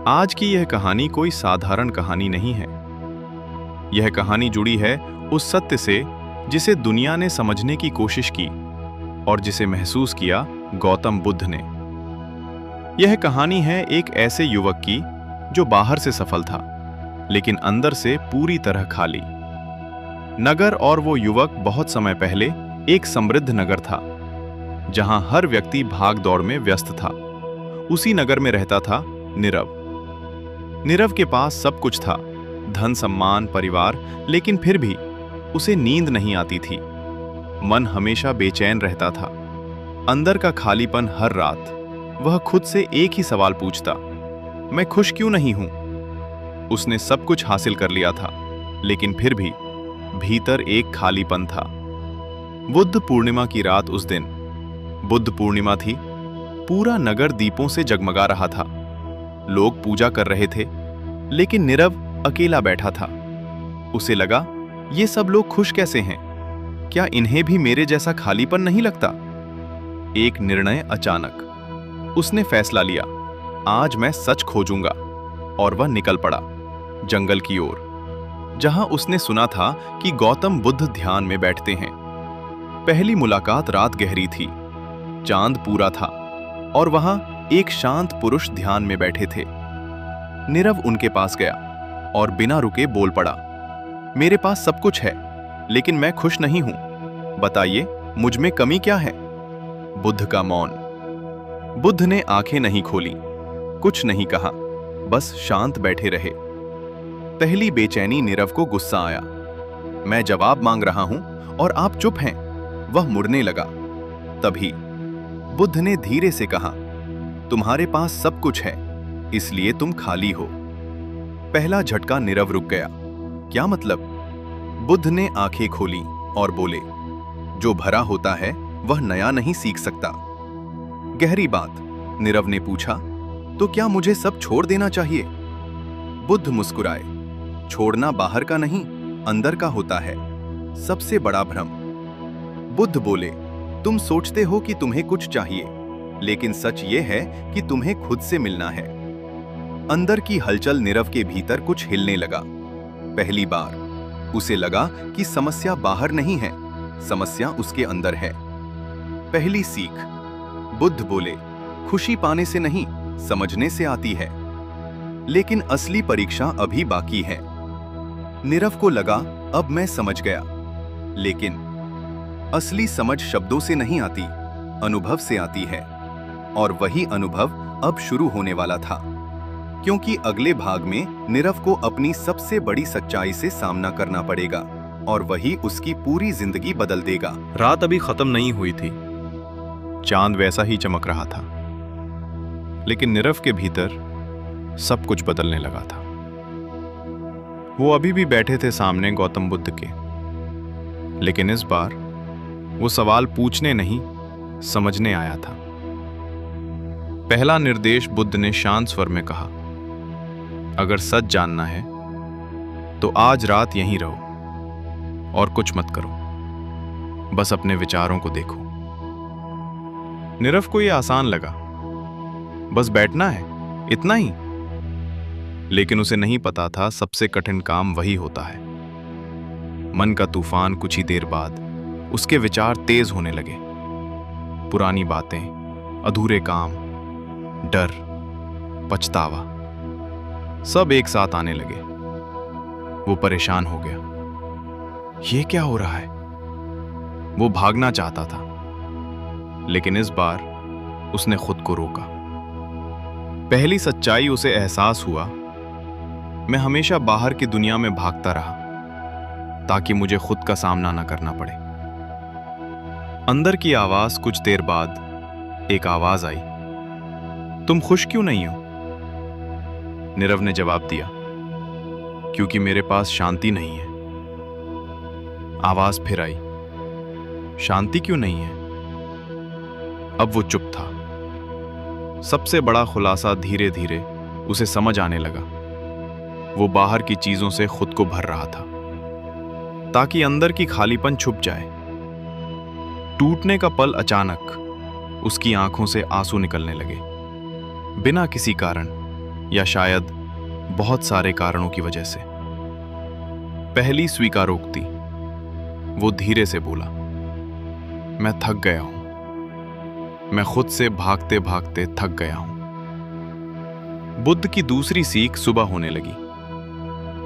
आज की यह कहानी कोई साधारण कहानी नहीं है। यह कहानी जुड़ी है उस सत्य से जिसे दुनिया ने समझने की कोशिश की और जिसे महसूस किया गौतम बुद्ध ने। यह कहानी है एक ऐसे युवक की जो बाहर से सफल था, लेकिन अंदर से पूरी तरह खाली। नगर और वो युवक बहुत समय पहले एक समृद्ध नगर था, जहां हर व्यक्ति भाग दौड़ में व्यस्त था। उसी नगर में रहता था नीरव। नीरव के पास सब कुछ था, धन, सम्मान, परिवार, लेकिन फिर भी उसे नींद नहीं आती थी। मन हमेशा बेचैन रहता था। अंदर का खालीपन हर रात वह खुद से एक ही सवाल पूछता, मैं खुश क्यों नहीं हूं? उसने सब कुछ हासिल कर लिया था, लेकिन फिर भी भीतर एक खालीपन था। बुद्ध पूर्णिमा की रात उस दिन, बुद्ध पूर्णिमा थी। पूरा नगर दीपों से जगमगा रहा था। लोग पूजा कर रहे थे, लेकिन नीरव अकेला बैठा था। उसे लगा, ये सब लोग खुश कैसे हैं? क्या इन्हें भी मेरे जैसा खालीपन नहीं लगता? एक निर्णय अचानक। उसने फैसला लिया, आज मैं सच खोजूंगा। और वह निकल पड़ा जंगल की ओर, जहां उसने सुना था कि गौतम बुद्ध ध्यान में बैठते हैं। पहली मुलाकात रात गहरी थी, चांद पूरा था और वहां एक शांत पुरुष ध्यान में बैठे थे। नीरव उनके पास गया और बिना रुके बोल पड़ा, मेरे पास सब कुछ है, लेकिन मैं खुश नहीं हूं। बताइए, मुझ में कमी क्या है? बुद्ध का मौन। बुद्ध ने आंखें नहीं खोली, कुछ नहीं कहा, बस शांत बैठे रहे। पहली बेचैनी नीरव को गुस्सा आया। मैं जवाब मांग रहा हूं और आप चुप हैं। वह मुड़ने लगा। तभी बुद्ध ने धीरे से कहा, तुम्हारे पास सब कुछ है, इसलिए तुम खाली हो। पहला झटका, नीरव रुक गया। क्या मतलब? बुद्ध ने आंखें खोली और बोले, जो भरा होता है वह नया नहीं सीख सकता। गहरी बात। नीरव ने पूछा, तो क्या मुझे सब छोड़ देना चाहिए? बुद्ध मुस्कुराए। छोड़ना बाहर का नहीं, अंदर का होता है, सबसे बड़ा भ्रम। बुद्ध बोले, तुम सोचते हो कि तुम्हें कुछ चाहिए, लेकिन सच ये है कि तुम्हें खुद से मिलना है। अंदर की हलचल। नीरव के भीतर कुछ हिलने लगा। पहली बार उसे लगा कि समस्या बाहर नहीं है, समस्या उसके अंदर है। पहली सीख। बुद्ध बोले, खुशी पाने से नहीं, समझने से आती है। लेकिन असली परीक्षा अभी बाकी है। नीरव को लगा, अब मैं समझ गया। लेकिन असली समझ शब्दों से नहीं आती, अनुभव से आती है। और वही अनुभव अब शुरू होने वाला था, क्योंकि अगले भाग में नीरव को अपनी सबसे बड़ी सच्चाई से सामना करना पड़ेगा और वही उसकी पूरी जिंदगी बदल देगा। रात अभी खत्म नहीं हुई थी। चांद वैसा ही चमक रहा था, लेकिन नीरव के भीतर सब कुछ बदलने लगा था। वो अभी भी बैठे थे सामने गौतम बुद्ध के, लेकिन इस बार वो सवाल पूछने नहीं, समझने आया था। पहला निर्देश बुद्ध ने शांत स्वर में कहा, अगर सच जानना है तो आज रात यहीं रहो और कुछ मत करो, बस अपने विचारों को देखो। नीरव को यह आसान लगा, बस बैठना है, इतना ही। लेकिन उसे नहीं पता था सबसे कठिन काम वही होता है। मन का तूफान कुछ ही देर बाद उसके विचार तेज होने लगे। पुरानी बातें, अधूरे काम, डर, पछतावा, सब एक साथ आने लगे। वो परेशान हो गया। ये क्या हो रहा है? वो भागना चाहता था, लेकिन इस बार उसने खुद को रोका। पहली सच्चाई उसे एहसास हुआ, मैं हमेशा बाहर की दुनिया में भागता रहा ताकि मुझे खुद का सामना न करना पड़े। अंदर की आवाज कुछ देर बाद एक आवाज आई, तुम खुश क्यों नहीं हो? नीरव ने जवाब दिया, क्योंकि मेरे पास शांति नहीं है। आवाज फिर आई, शांति क्यों नहीं है? अब वो चुप था। सबसे बड़ा खुलासा धीरे धीरे उसे समझ आने लगा। वो बाहर की चीजों से खुद को भर रहा था ताकि अंदर की खालीपन छुप जाए। टूटने का पल अचानक उसकी आंखों से आंसू निकलने लगे, बिना किसी कारण, या शायद बहुत सारे कारणों की वजह से। पहली स्वीकारोक्ति, वो धीरे से बोला, मैं थक गया हूं, मैं खुद से भागते भागते थक गया हूं। बुद्ध की दूसरी सीख सुबह होने लगी।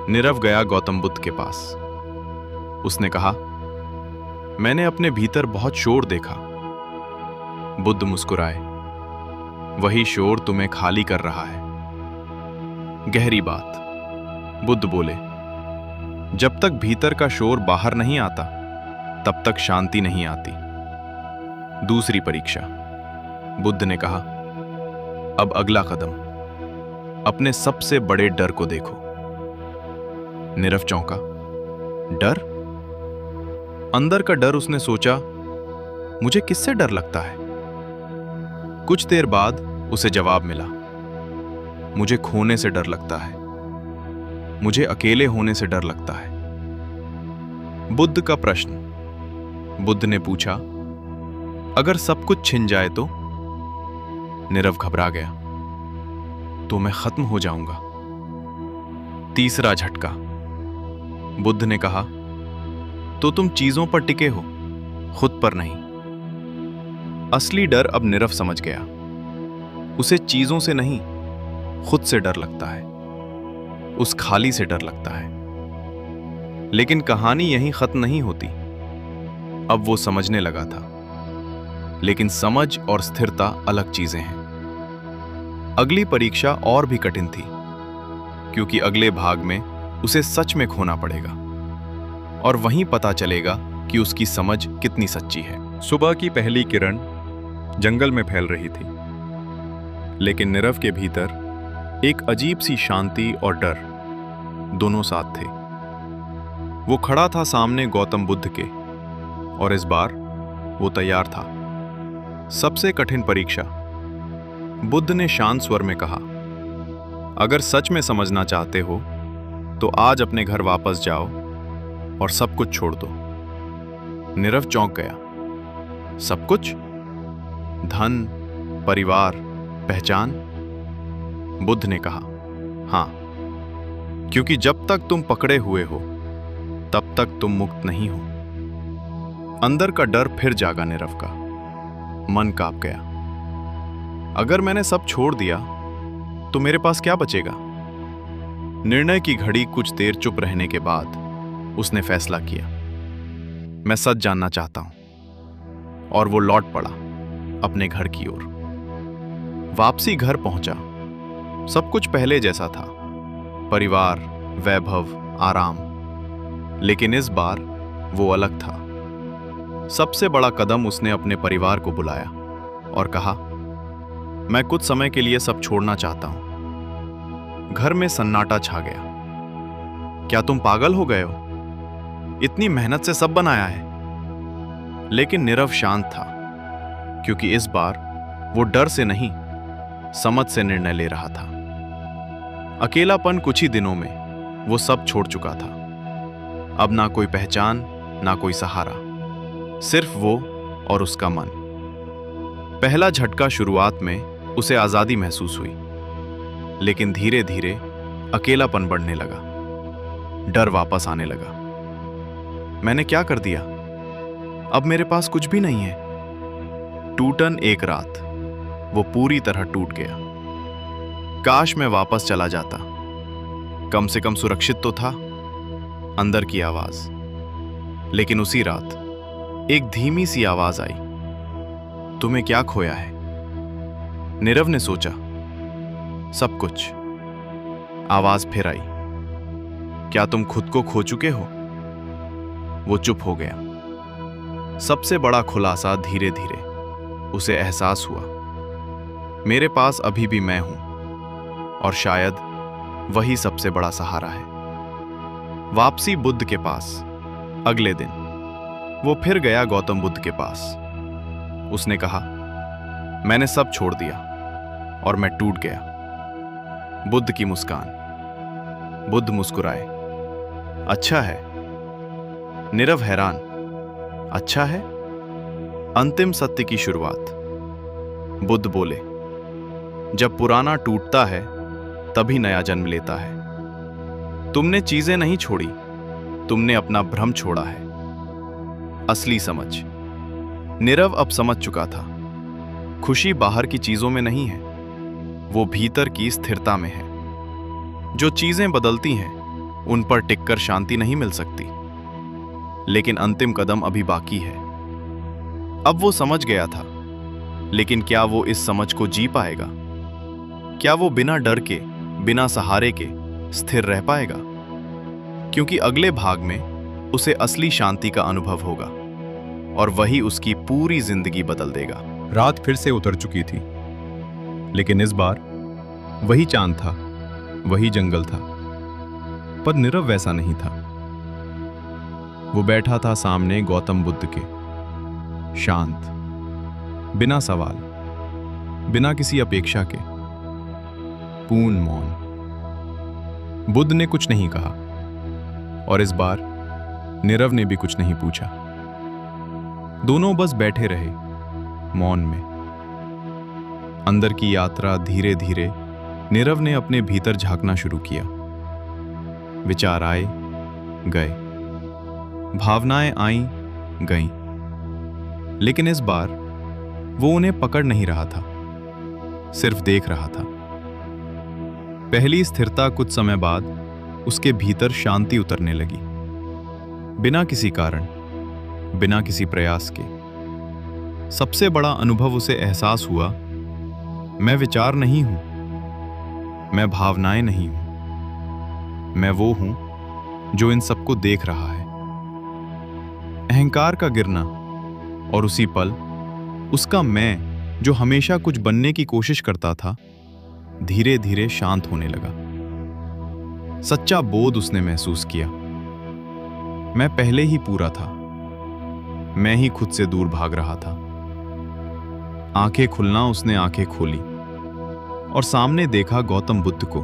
नीरव गया गौतम बुद्ध के पास। उसने कहा, मैंने अपने भीतर बहुत शोर देखा। बुद्ध मुस्कुराए, वही शोर तुम्हें खाली कर रहा है। गहरी बात। बुद्ध बोले, जब तक भीतर का शोर बाहर नहीं आता तब तक शांति नहीं आती। दूसरी परीक्षा। बुद्ध ने कहा, अब अगला कदम, अपने सबसे बड़े डर को देखो। नीरव चौंका, डर? अंदर का डर? उसने सोचा, मुझे किससे डर लगता है? कुछ देर बाद उसे जवाब मिला, मुझे खोने से डर लगता है, मुझे अकेले होने से डर लगता है। बुद्ध का प्रश्न। बुद्ध ने पूछा, अगर सब कुछ छिन जाए तो? नीरव घबरा गया, तो मैं खत्म हो जाऊंगा। तीसरा झटका। बुद्ध ने कहा, तो तुम चीजों पर टिके हो, खुद पर नहीं। असली डर अब नीरव समझ गया। उसे चीजों से नहीं, खुद से डर लगता है, उस खाली से डर लगता है। लेकिन कहानी यहीं खत्म नहीं होती। अब वो समझने लगा था, लेकिन समझ और स्थिरता अलग चीजें हैं। अगली परीक्षा और भी कठिन थी, क्योंकि अगले भाग में उसे सच में खोना पड़ेगा और वहीं पता चलेगा कि उसकी समझ कितनी सच्ची है। सुबह की पहली किरण जंगल में फैल रही थी, लेकिन नीरव के भीतर एक अजीब सी शांति और डर दोनों साथ थे। वो खड़ा था सामने गौतम बुद्ध के, और इस बार वो तैयार था। सबसे कठिन परीक्षा। बुद्ध ने शांत स्वर में कहा, अगर सच में समझना चाहते हो तो आज अपने घर वापस जाओ और सब कुछ छोड़ दो। नीरव चौंक गया। सब कुछ? धन, परिवार, पहचान? बुद्ध ने कहा, हां, क्योंकि जब तक तुम पकड़े हुए हो तब तक तुम मुक्त नहीं हो। अंदर का डर फिर जागा नीरव का। मन कांप गया। अगर मैंने सब छोड़ दिया तो मेरे पास क्या बचेगा? निर्णय की घड़ी कुछ देर चुप रहने के बाद उसने फैसला किया, मैं सच जानना चाहता हूं। और वो लौट पड़ा अपने घर की ओर। वापसी घर पहुंचा। सब कुछ पहले जैसा था, परिवार, वैभव, आराम। लेकिन इस बार वो अलग था। सबसे बड़ा कदम, उसने अपने परिवार को बुलाया और कहा, मैं कुछ समय के लिए सब छोड़ना चाहता हूं। घर में सन्नाटा छा गया। क्या तुम पागल हो गए हो? इतनी मेहनत से सब बनाया है। लेकिन नीरव शांत था, क्योंकि इस बार वो डर से नहीं, समझ से निर्णय ले रहा था। अकेलापन कुछ ही दिनों में वो सब छोड़ चुका था। अब ना कोई पहचान, ना कोई सहारा, सिर्फ वो और उसका मन। पहला झटका शुरुआत में उसे आजादी महसूस हुई, लेकिन धीरे धीरे अकेलापन बढ़ने लगा, डर वापस आने लगा। मैंने क्या कर दिया? अब मेरे पास कुछ भी नहीं है। टूटन एक रात वो पूरी तरह टूट गया। काश मैं वापस चला जाता, कम से कम सुरक्षित तो था। अंदर की आवाज। लेकिन उसी रात एक धीमी सी आवाज आई, तुम्हें क्या खोया है? नीरव ने सोचा, सब कुछ। आवाज फिर आई, क्या तुम खुद को खो चुके हो? वो चुप हो गया। सबसे बड़ा खुलासा धीरे धीरे उसे एहसास हुआ, मेरे पास अभी भी मैं हूं, और शायद वही सबसे बड़ा सहारा है। वापसी बुद्ध के पास। अगले दिन वो फिर गया गौतम बुद्ध के पास। उसने कहा, मैंने सब छोड़ दिया और मैं टूट गया। बुद्ध की मुस्कान। बुद्ध मुस्कुराए, अच्छा है। नीरव हैरान, अच्छा है? अंतिम सत्य की शुरुआत। बुद्ध बोले, जब पुराना टूटता है तभी नया जन्म लेता है। तुमने चीजें नहीं छोड़ी, तुमने अपना भ्रम छोड़ा है। असली समझ। नीरव अब समझ चुका था, खुशी बाहर की चीजों में नहीं है, वो भीतर की स्थिरता में है। जो चीजें बदलती हैं उन पर टिककर शांति नहीं मिल सकती, लेकिन अंतिम कदम अभी बाकी है। अब वो समझ गया था, लेकिन क्या वो इस समझ को जी पाएगा? क्या वो बिना डर के, बिना सहारे के स्थिर रह पाएगा? क्योंकि अगले भाग में उसे असली शांति का अनुभव होगा, और वही उसकी पूरी जिंदगी बदल देगा। रात फिर से उतर चुकी थी, लेकिन इस बार वही चांद था, वही जंगल था, पर नीरव वैसा नहीं था। वो बैठा था सामने गौतम बुद्ध के, शांत, बिना सवाल, बिना किसी अपेक्षा के, पूर्ण मौन। बुद्ध ने कुछ नहीं कहा, और इस बार नीरव ने भी कुछ नहीं पूछा। दोनों बस बैठे रहे, मौन में। अंदर की यात्रा धीरे धीरे नीरव ने अपने भीतर झांकना शुरू किया। विचार आए, गए, भावनाएं आईं, गईं, लेकिन इस बार वो उन्हें पकड़ नहीं रहा था, सिर्फ देख रहा था। पहली स्थिरता कुछ समय बाद उसके भीतर शांति उतरने लगी, बिना किसी कारण, बिना किसी प्रयास के। सबसे बड़ा अनुभव उसे एहसास हुआ, मैं विचार नहीं हूं, मैं भावनाएं नहीं हूं, मैं वो हूं जो इन सबको देख रहा है। अहंकार का गिरना, और उसी पल उसका मैं, जो हमेशा कुछ बनने की कोशिश करता था, धीरे धीरे शांत होने लगा। सच्चा बोध उसने महसूस किया, मैं पहले ही पूरा था, मैं ही खुद से दूर भाग रहा था। आंखें खुलना उसने आंखें खोली, और सामने देखा गौतम बुद्ध को।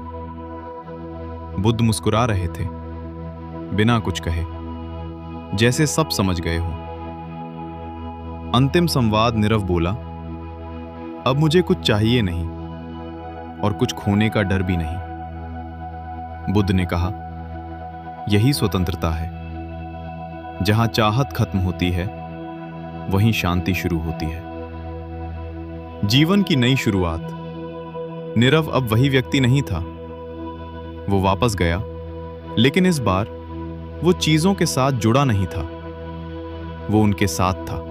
बुद्ध मुस्कुरा रहे थे, बिना कुछ कहे, जैसे सब समझ गए हो। अंतिम संवाद नीरव बोला, अब मुझे कुछ चाहिए नहीं, और कुछ खोने का डर भी नहीं। बुद्ध ने कहा, यही स्वतंत्रता है। जहां चाहत खत्म होती है, वहीं शांति शुरू होती है। जीवन की नई शुरुआत। नीरव अब वही व्यक्ति नहीं था। वो वापस गया, लेकिन इस बार वो चीजों के साथ जुड़ा नहीं था। वो उनके साथ था,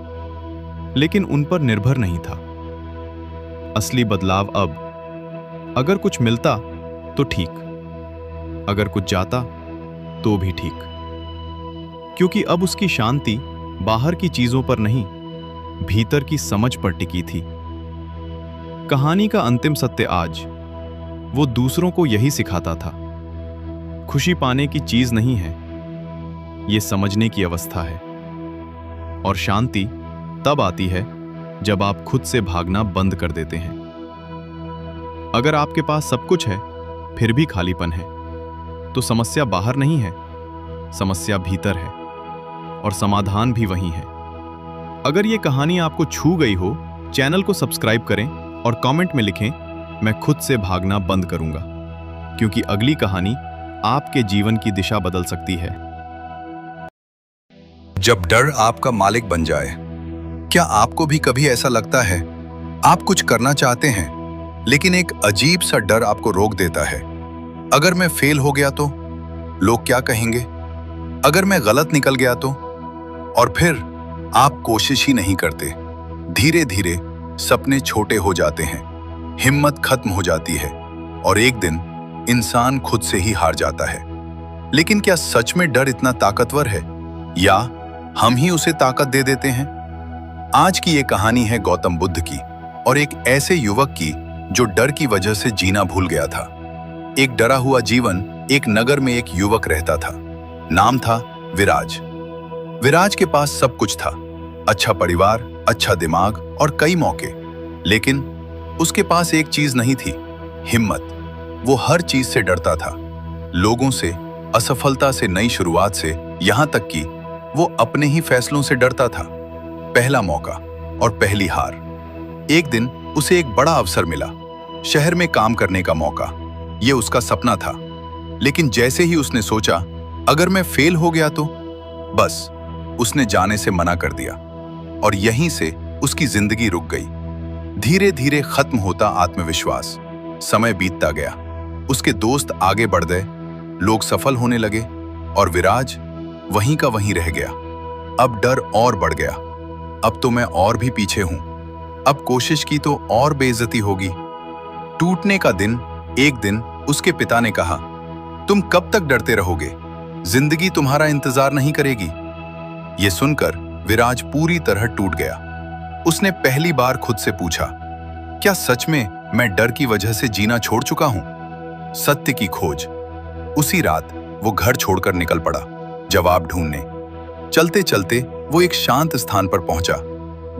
लेकिन उन पर निर्भर नहीं था। असली बदलाव अब, अगर कुछ मिलता तो ठीक, अगर कुछ जाता तो भी ठीक। क्योंकि अब उसकी शांति बाहर की चीजों पर नहीं, भीतर की समझ पर टिकी थी। कहानी का अंतिम सत्य आज, वो दूसरों को यही सिखाता था। खुशी पाने की चीज नहीं है, ये समझने की अवस्था है। और शांति तब आती है जब आप खुद से भागना बंद कर देते हैं। अगर आपके पास सब कुछ है फिर भी खालीपन है, तो समस्या बाहर नहीं है, समस्या भीतर है, और समाधान भी वहीं है। अगर ये कहानी आपको छू गई हो, चैनल को सब्सक्राइब करें और कमेंट में लिखें, मैं खुद से भागना बंद करूंगा, क्योंकि अगली कहानी आपके जीवन की दिशा बदल सकती है। जब डर आपका मालिक बन जाए, क्या आपको भी कभी ऐसा लगता है आप कुछ करना चाहते हैं लेकिन एक अजीब सा डर आपको रोक देता है? अगर मैं फेल हो गया तो? लोग क्या कहेंगे? अगर मैं गलत निकल गया तो? और फिर आप कोशिश ही नहीं करते। धीरे धीरे सपने छोटे हो जाते हैं, हिम्मत खत्म हो जाती है और एक दिन इंसान खुद से ही हार जाता है। लेकिन क्या सच में डर इतना ताकतवर है, या हम ही उसे ताकत दे देते हैं? आज की ये कहानी है गौतम बुद्ध की, और एक ऐसे युवक की जो डर की वजह से जीना भूल गया था। एक डरा हुआ जीवन। एक नगर में एक युवक रहता था, नाम था विराज। विराज के पास सब कुछ था, अच्छा परिवार, अच्छा दिमाग और कई मौके। लेकिन उसके पास एक चीज नहीं थी, हिम्मत। वो हर चीज से डरता था, लोगों से, असफलता से, नई शुरुआत से, यहां तक कि वो अपने ही फैसलों से डरता था। पहला मौका और पहली हार। एक दिन उसे एक बड़ा अवसर मिला, शहर में काम करने का मौका। ये उसका सपना था, लेकिन जैसे ही उसने सोचा अगर मैं फेल हो गया तो, बस उसने जाने से मना कर दिया, और यहीं से उसकी जिंदगी रुक गई। धीरे धीरे खत्म होता आत्मविश्वास। समय बीतता गया, उसके दोस्त आगे बढ़ गए, लोग सफल होने लगे, और विराज वहीं का वहीं रह गया। अब डर और बढ़ गया। अब तो मैं और भी पीछे हूं, अब कोशिश की तो और बेइज्जती होगी। टूटने का दिन। एक दिन उसके पिता ने कहा, तुम कब तक डरते रहोगे? जिंदगी तुम्हारा इंतजार नहीं करेगी। यह सुनकर विराज पूरी तरह टूट गया। उसने पहली बार खुद से पूछा, क्या सच में मैं डर की वजह से जीना छोड़ चुका हूं? सत्य की खोज। उसी रात वो घर छोड़कर निकल पड़ा, जवाब ढूंढने। चलते चलते वो एक शांत स्थान पर पहुंचा,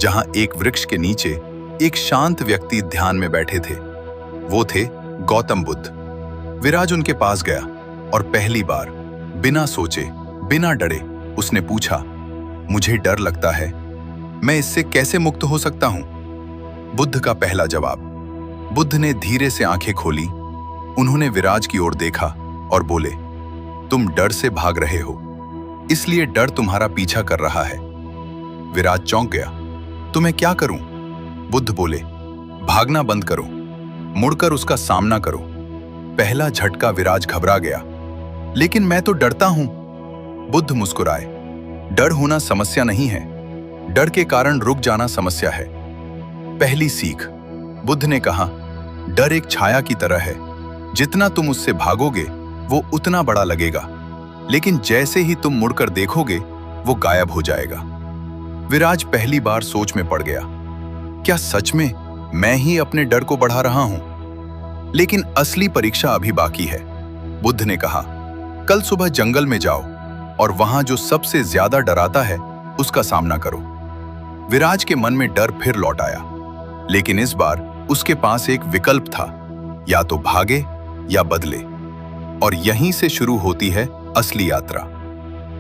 जहां एक वृक्ष के नीचे एक शांत व्यक्ति ध्यान में बैठे थे। वो थे गौतम बुद्ध। विराज उनके पास गया और पहली बार बिना सोचे, बिना डरे उसने पूछा, मुझे डर लगता है, मैं इससे कैसे मुक्त हो सकता हूं? बुद्ध का पहला जवाब। बुद्ध ने धीरे से आंखें खोली, उन्होंने विराज की ओर देखा और बोले, तुम डर से भाग रहे हो, इसलिए डर तुम्हारा पीछा कर रहा है। विराज चौंक गया। तो मैं क्या करूं? बुद्ध बोले, भागना बंद करो, मुड़कर उसका सामना करो। पहला झटका, विराज घबरा गया। लेकिन मैं तो डरता हूं। बुद्ध मुस्कुराए, डर होना समस्या नहीं है, डर के कारण रुक जाना समस्या है। पहली सीख। बुद्ध ने कहा, डर एक छाया की तरह है, जितना तुम उससे भागोगे वो उतना बड़ा लगेगा, लेकिन जैसे ही तुम मुड़कर देखोगे वो गायब हो जाएगा। विराज पहली बार सोच में पड़ गया, क्या सच में मैं ही अपने डर को बढ़ा रहा हूं? लेकिन असली परीक्षा अभी बाकी है। बुद्ध ने कहा, कल सुबह जंगल में जाओ और वहां जो सबसे ज्यादा डराता है उसका सामना करो। विराज के मन में डर फिर लौट आया, लेकिन इस बार उसके पास एक विकल्प था, या तो भागे या बदले। और यहीं से शुरू होती है असली यात्रा,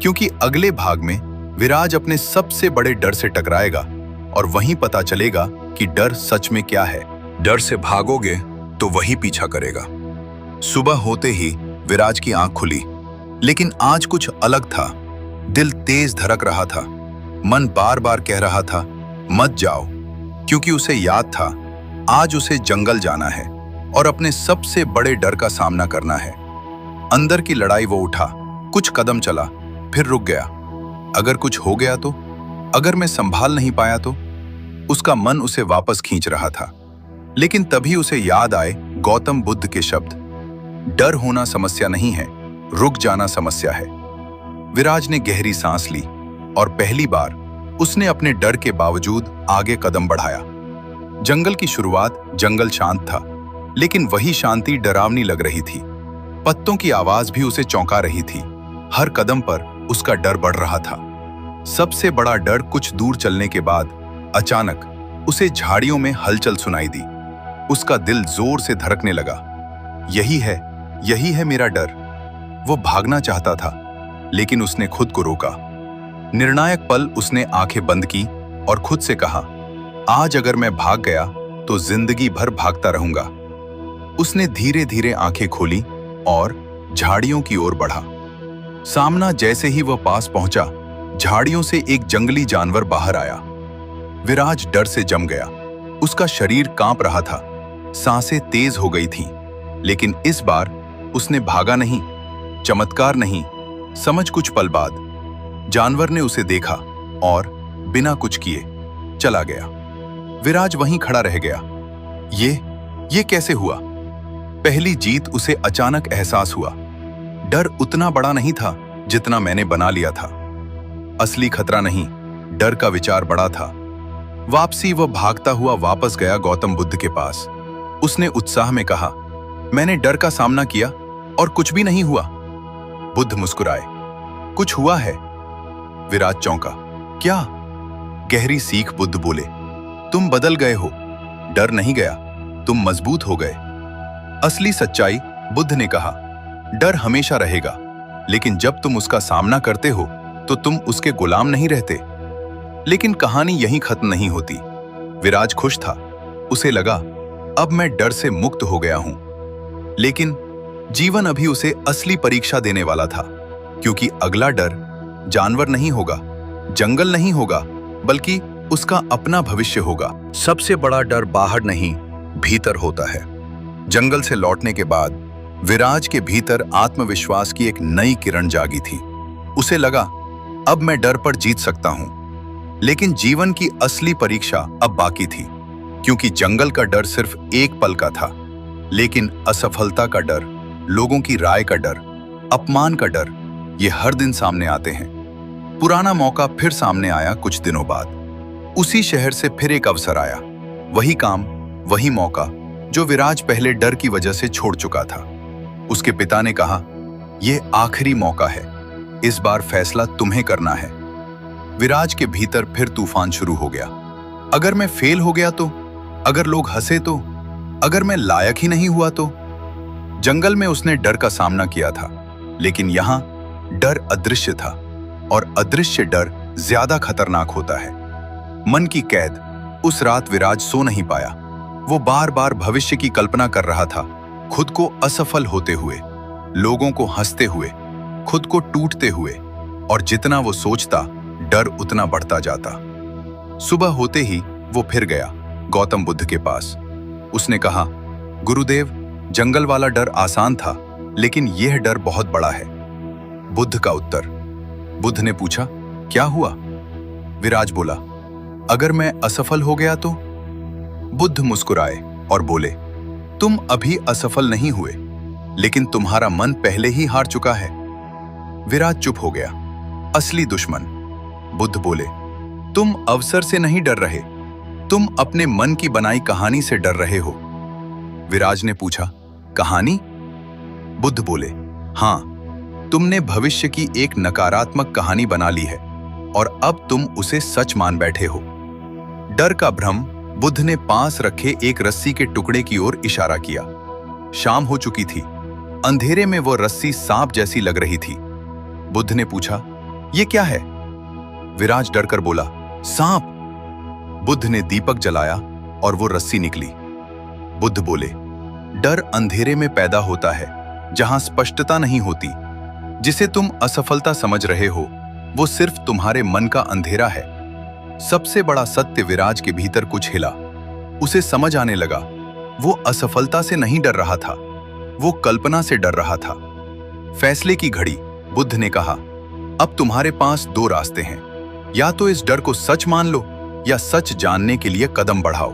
क्योंकि अगले भाग में विराज अपने सबसे बड़े डर से टकराएगा और वहीं पता चलेगा कि डर सच में क्या है। डर से भागोगे तो वही पीछा करेगा। सुबह होते ही विराज की आंख खुली, लेकिन आज कुछ अलग था। दिल तेज धड़क रहा था, मन बार बार कह रहा था मत जाओ, क्योंकि उसे याद था आज उसे जंगल जाना है और अपने सबसे बड़े डर का सामना करना है। अंदर की लड़ाई वो उठा, कुछ कदम चला, फिर रुक गया। अगर कुछ हो गया तो, अगर मैं संभाल नहीं पाया तो? उसका मन उसे वापस खींच रहा था। लेकिन तभी उसे याद आए गौतम बुद्ध के शब्द, डर होना समस्या नहीं है, रुक जाना समस्या है। विराज ने गहरी सांस ली और पहली बार उसने अपने डर के बावजूद आगे कदम बढ़ाया। जंगल की शुरुआत, जंगल शांत था, लेकिन वही शांति डरावनी लग रही थी। पत्तों की आवाज भी उसे चौंका रही थी। हर कदम पर उसका डर बढ़ रहा था। सबसे बड़ा डर कुछ दूर चलने के बाद अचानक उसे झाड़ियों में हलचल सुनाई दी। उसका दिल जोर से धड़कने लगा। यही है मेरा डर। वो भागना चाहता था, लेकिन उसने खुद को रोका। निर्णायक पल उसने आंखें बंद की और खुद से कहा, आज अगर मैं भाग गया तो जिंदगी भर भागता रहूंगा। उसने धीरे धीरे आंखें खोली और झाड़ियों की ओर बढ़ा। सामना जैसे ही वह पास पहुंचा, झाड़ियों से एक जंगली जानवर बाहर आया। विराज डर से जम गया। उसका शरीर कांप रहा था, सांसें तेज हो गई थीं, लेकिन इस बार उसने भागा नहीं, चमत्कार नहीं। समझ कुछ पल बाद जानवर ने उसे देखा और बिना कुछ किए चला गया। विराज वहीं खड़ा रह गया। ये कैसे हुआ? पहली जीत उसे अचानक एहसास हुआ। डर उतना बड़ा नहीं था जितना मैंने बना लिया था। असली खतरा नहीं, डर का विचार बड़ा था। वापसी वह भागता हुआ वापस गया गौतम बुद्ध के पास। उसने उत्साह में कहा, मैंने डर का सामना किया और कुछ भी नहीं हुआ। बुद्ध मुस्कुराए, कुछ हुआ है? विराज चौंका, क्या? गहरी सीख बुद्ध बोले, तुम बदल गए हो। डर नहीं गया, तुम मजबूत हो गए। असली सच्चाई, बुद्ध ने कहा, डर हमेशा रहेगा, लेकिन जब तुम उसका सामना करते हो तो तुम उसके गुलाम नहीं रहते। लेकिन कहानी यहीं खत्म नहीं होती। विराज खुश था। उसे लगा, अब मैं डर से मुक्त हो गया हूं। लेकिन जीवन अभी उसे असली परीक्षा देने वाला था, क्योंकि अगला डर जानवर नहीं होगा, जंगल नहीं होगा, बल्कि उसका अपना भविष्य होगा। सबसे बड़ा डर बाहर नहीं, भीतर होता है। जंगल से लौटने के बाद विराज के भीतर आत्मविश्वास की एक नई किरण जागी थी। उसे लगा, अब मैं डर पर जीत सकता हूं। लेकिन जीवन की असली परीक्षा अब बाकी थी, क्योंकि जंगल का डर सिर्फ एक पल का था, लेकिन असफलता का डर, लोगों की राय का डर, अपमान का डर, ये हर दिन सामने आते हैं। पुराना मौका फिर सामने आया कुछ दिनों बाद। उसी शहर से फिर एक अवसर आया। वही काम, वही मौका, जो विराज पहले डर की वजह से छोड़ चुका था। उसके पिता ने कहा, यह आखिरी मौका है, इस बार फैसला तुम्हें करना है। विराज के भीतर फिर तूफान शुरू हो गया। अगर मैं फेल हो गया तो? अगर लोग हंसे तो? अगर मैं लायक ही नहीं हुआ तो? जंगल में उसने डर का सामना किया था, लेकिन यहां डर अदृश्य था, और अदृश्य डर ज्यादा खतरनाक होता है। मन की कैद। उस रात विराज सो नहीं पाया। वो बार बार भविष्य की कल्पना कर रहा था, खुद को असफल होते हुए, लोगों को हंसते हुए, खुद को टूटते हुए, और जितना वो सोचता, डर उतना बढ़ता जाता। सुबह होते ही वो फिर गया गौतम बुद्ध के पास। उसने कहा, गुरुदेव, जंगल वाला डर आसान था, लेकिन यह डर बहुत बड़ा है। बुद्ध का उत्तर। बुद्ध ने पूछा, क्या हुआ? विराज बोला, अगर मैं असफल हो गया तो? बुद्ध मुस्कुराए और बोले, तुम अभी असफल नहीं हुए, लेकिन तुम्हारा मन पहले ही हार चुका है। विराज चुप हो गया। असली दुश्मन। बुद्ध बोले, तुम अवसर से नहीं डर रहे, तुम अपने मन की बनाई कहानी से डर रहे हो। विराज ने पूछा, कहानी? बुद्ध बोले, हां, तुमने भविष्य की एक नकारात्मक कहानी बना ली है, और अब तुम उसे सच मान बैठे हो। डर का भ्रम। बुद्ध ने पास रखे एक रस्सी के टुकड़े की ओर इशारा किया। शाम हो चुकी थी। अंधेरे में वो रस्सी सांप जैसी लग रही थी। बुद्ध ने पूछा, ये क्या है? विराज डरकर बोला, सांप। बुद्ध ने दीपक जलाया और वो रस्सी निकली। बुद्ध बोले, डर अंधेरे में पैदा होता है, जहां स्पष्टता नहीं होती। जिसे तुम असफलता समझ रहे हो, वो सिर्फ तुम्हारे मन का अंधेरा है। सबसे बड़ा सत्य। विराज के भीतर कुछ हिला। उसे समझ आने लगा, वो असफलता से नहीं डर रहा था, वो कल्पना से डर रहा था। फैसले की घड़ी। बुद्ध ने कहा, अब तुम्हारे पास दो रास्ते हैं, या तो इस डर को सच मान लो, या सच जानने के लिए कदम बढ़ाओ।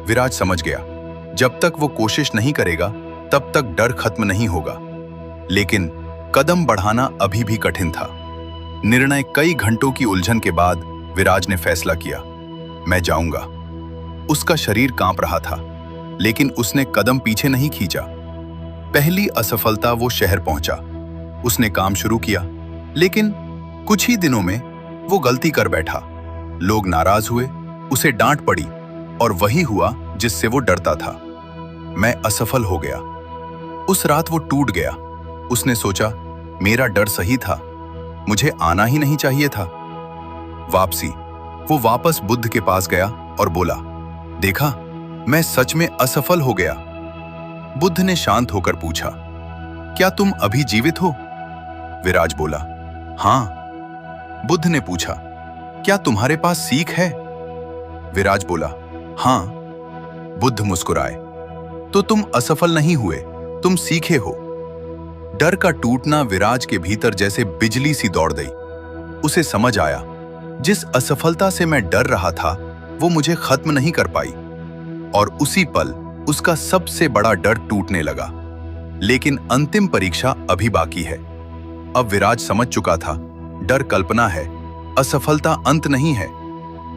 विराज समझ गया, जब तक वो कोशिश नहीं करेगा, तब तक डर खत्म नहीं होगा। लेकिन कदम बढ़ाना अभी भी कठिन था। निर्णय। कई घंटों की उलझन के बाद विराज ने फैसला किया, मैं जाऊंगा। उसका शरीर कांप रहा था, लेकिन उसने कदम पीछे नहीं खींचा। पहली असफलता वो शहर पहुंचा। उसने काम शुरू किया, लेकिन कुछ ही दिनों में वो गलती कर बैठा। लोग नाराज हुए, उसे डांट पड़ी, और वही हुआ जिससे वो डरता था। मैं असफल हो गया। उस रात वो टूट गया। उसने सोचा, मेरा डर सही था, मुझे आना ही नहीं चाहिए था। वापसी। वो वापस बुद्ध के पास गया और बोला, देखा, मैं सच में असफल हो गया। बुद्ध ने शांत होकर पूछा, क्या तुम अभी जीवित हो? विराज बोला, हाँ। बुद्ध ने पूछा, क्या तुम्हारे पास सीख है? विराज बोला, हाँ। बुद्ध मुस्कुराए, तो तुम असफल नहीं हुए, तुम सीखे हो। डर का टूटना विराज के भीतर जैसे बिजली सी दौड़ गई। उसे समझ आया, जिस असफलता से मैं डर रहा था वो मुझे खत्म नहीं कर पाई। और उसी पल उसका सबसे बड़ा डर टूटने लगा। लेकिन अंतिम परीक्षा अभी बाकी है। अब विराज समझ चुका था, डर कल्पना है, असफलता अंत नहीं है।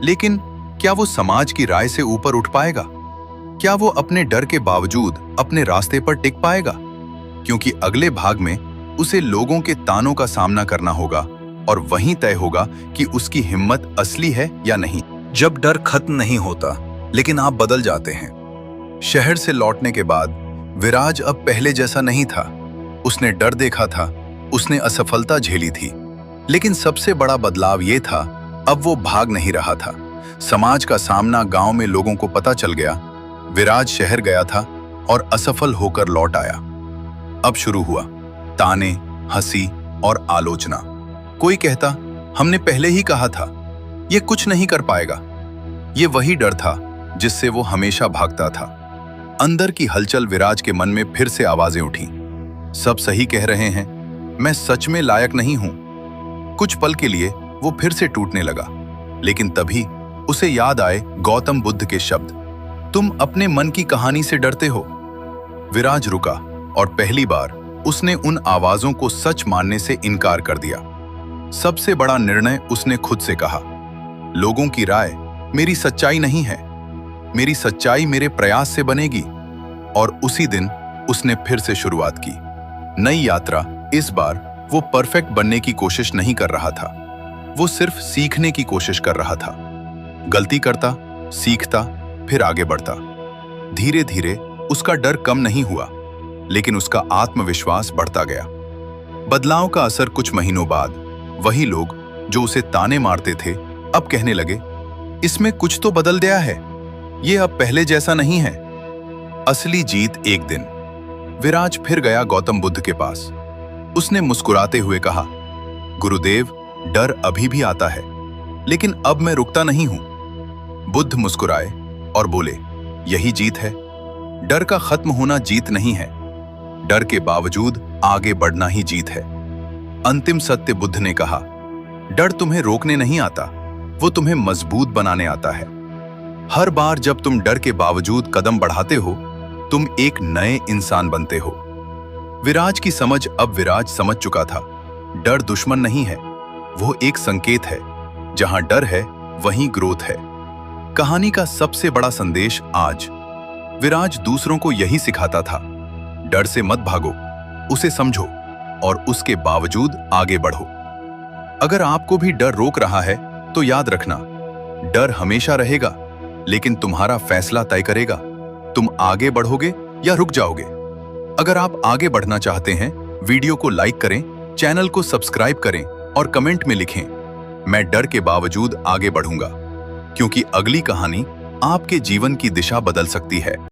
लेकिन क्या वो समाज की राय से ऊपर उठ पाएगा? क्या वो अपने डर के बावजूद अपने रास्ते पर टिक पाएगा? क्योंकि अगले भाग में उसे लोगों के तानों का सामना करना होगा, और वहीं तय होगा कि उसकी हिम्मत असली है या नहीं। जब डर खत्म नहीं होता, लेकिन आप बदल जाते हैं। शहर से लौटने के बाद विराज अब पहले जैसा नहीं था। उसने डर देखा था, उसने असफलता झेली थी, लेकिन सबसे बड़ा बदलाव ये था, अब वो भाग नहीं रहा था। समाज का सामना गांव में लोगों को पता चल गया। विराज शहर गया था और असफल होकर लौट आया। अब शुरू हुआ ताने, हंसी और आलोचना। कोई कहता, हमने पहले ही कहा था, ये कुछ नहीं कर पाएगा। ये वही डर था जिससे वो हमेशा भागता था। अंदर की हलचल विराज के मन में फिर से आवाजें उठी। सब सही कह रहे हैं, मैं सच में लायक नहीं हूं। कुछ पल के लिए वो फिर से टूटने लगा, लेकिन तभी उसे याद आए गौतम बुद्ध के शब्द, तुम अपने मन की कहानी से डरते हो। विराज रुका और पहली बार उसने उन आवाजों को सच मानने से इनकार कर दिया। सबसे बड़ा निर्णय उसने खुद से कहा, लोगों की राय मेरी सच्चाई नहीं है, मेरी सच्चाई मेरे प्रयास से बनेगी। और उसी दिन उसने फिर से शुरुआत की। नई यात्रा। इस बार वो परफेक्ट बनने की कोशिश नहीं कर रहा था, वो सिर्फ सीखने की कोशिश कर रहा था। गलती करता, सीखता, फिर आगे बढ़ता। धीरे धीरे उसका डर कम नहीं हुआ, लेकिन उसका आत्मविश्वास बढ़ता गया। बदलाव का असर कुछ महीनों बाद, वही लोग जो उसे ताने मारते थे अब कहने लगे, इसमें कुछ तो बदल गया है, ये अब पहले जैसा नहीं है। असली जीत एक दिन। विराज फिर गया गौतम बुद्ध के पास। उसने मुस्कुराते हुए कहा, गुरुदेव, डर अभी भी आता है, लेकिन अब मैं रुकता नहीं हूं। बुद्ध मुस्कुराए और बोले, यही जीत है। डर का खत्म होना जीत नहीं है, डर के बावजूद आगे बढ़ना ही जीत है। अंतिम सत्य बुद्ध ने कहा, डर तुम्हें रोकने नहीं आता, वो तुम्हें मजबूत बनाने आता है। हर बार जब तुम डर के बावजूद कदम बढ़ाते हो, तुम एक नए इंसान बनते हो। विराज की समझ। अब विराज समझ चुका था, डर दुश्मन नहीं है, वो एक संकेत है। जहां डर है वहीं ग्रोथ है। कहानी का सबसे बड़ा संदेश आज। विराज दूसरों को यही सिखाता था, डर से मत भागो, उसे समझो और उसके बावजूद आगे बढ़ो। अगर आपको भी डर रोक रहा है तो याद रखना, डर हमेशा रहेगा, लेकिन तुम्हारा फैसला तय करेगा, तुम आगे बढ़ोगे या रुक जाओगे। अगर आप आगे बढ़ना चाहते हैं, वीडियो को लाइक करें, चैनल को सब्सक्राइब करें और कमेंट में लिखें, मैं डर के बावजूद आगे बढ़ूंगा, क्योंकि अगली कहानी आपके जीवन की दिशा बदल सकती है।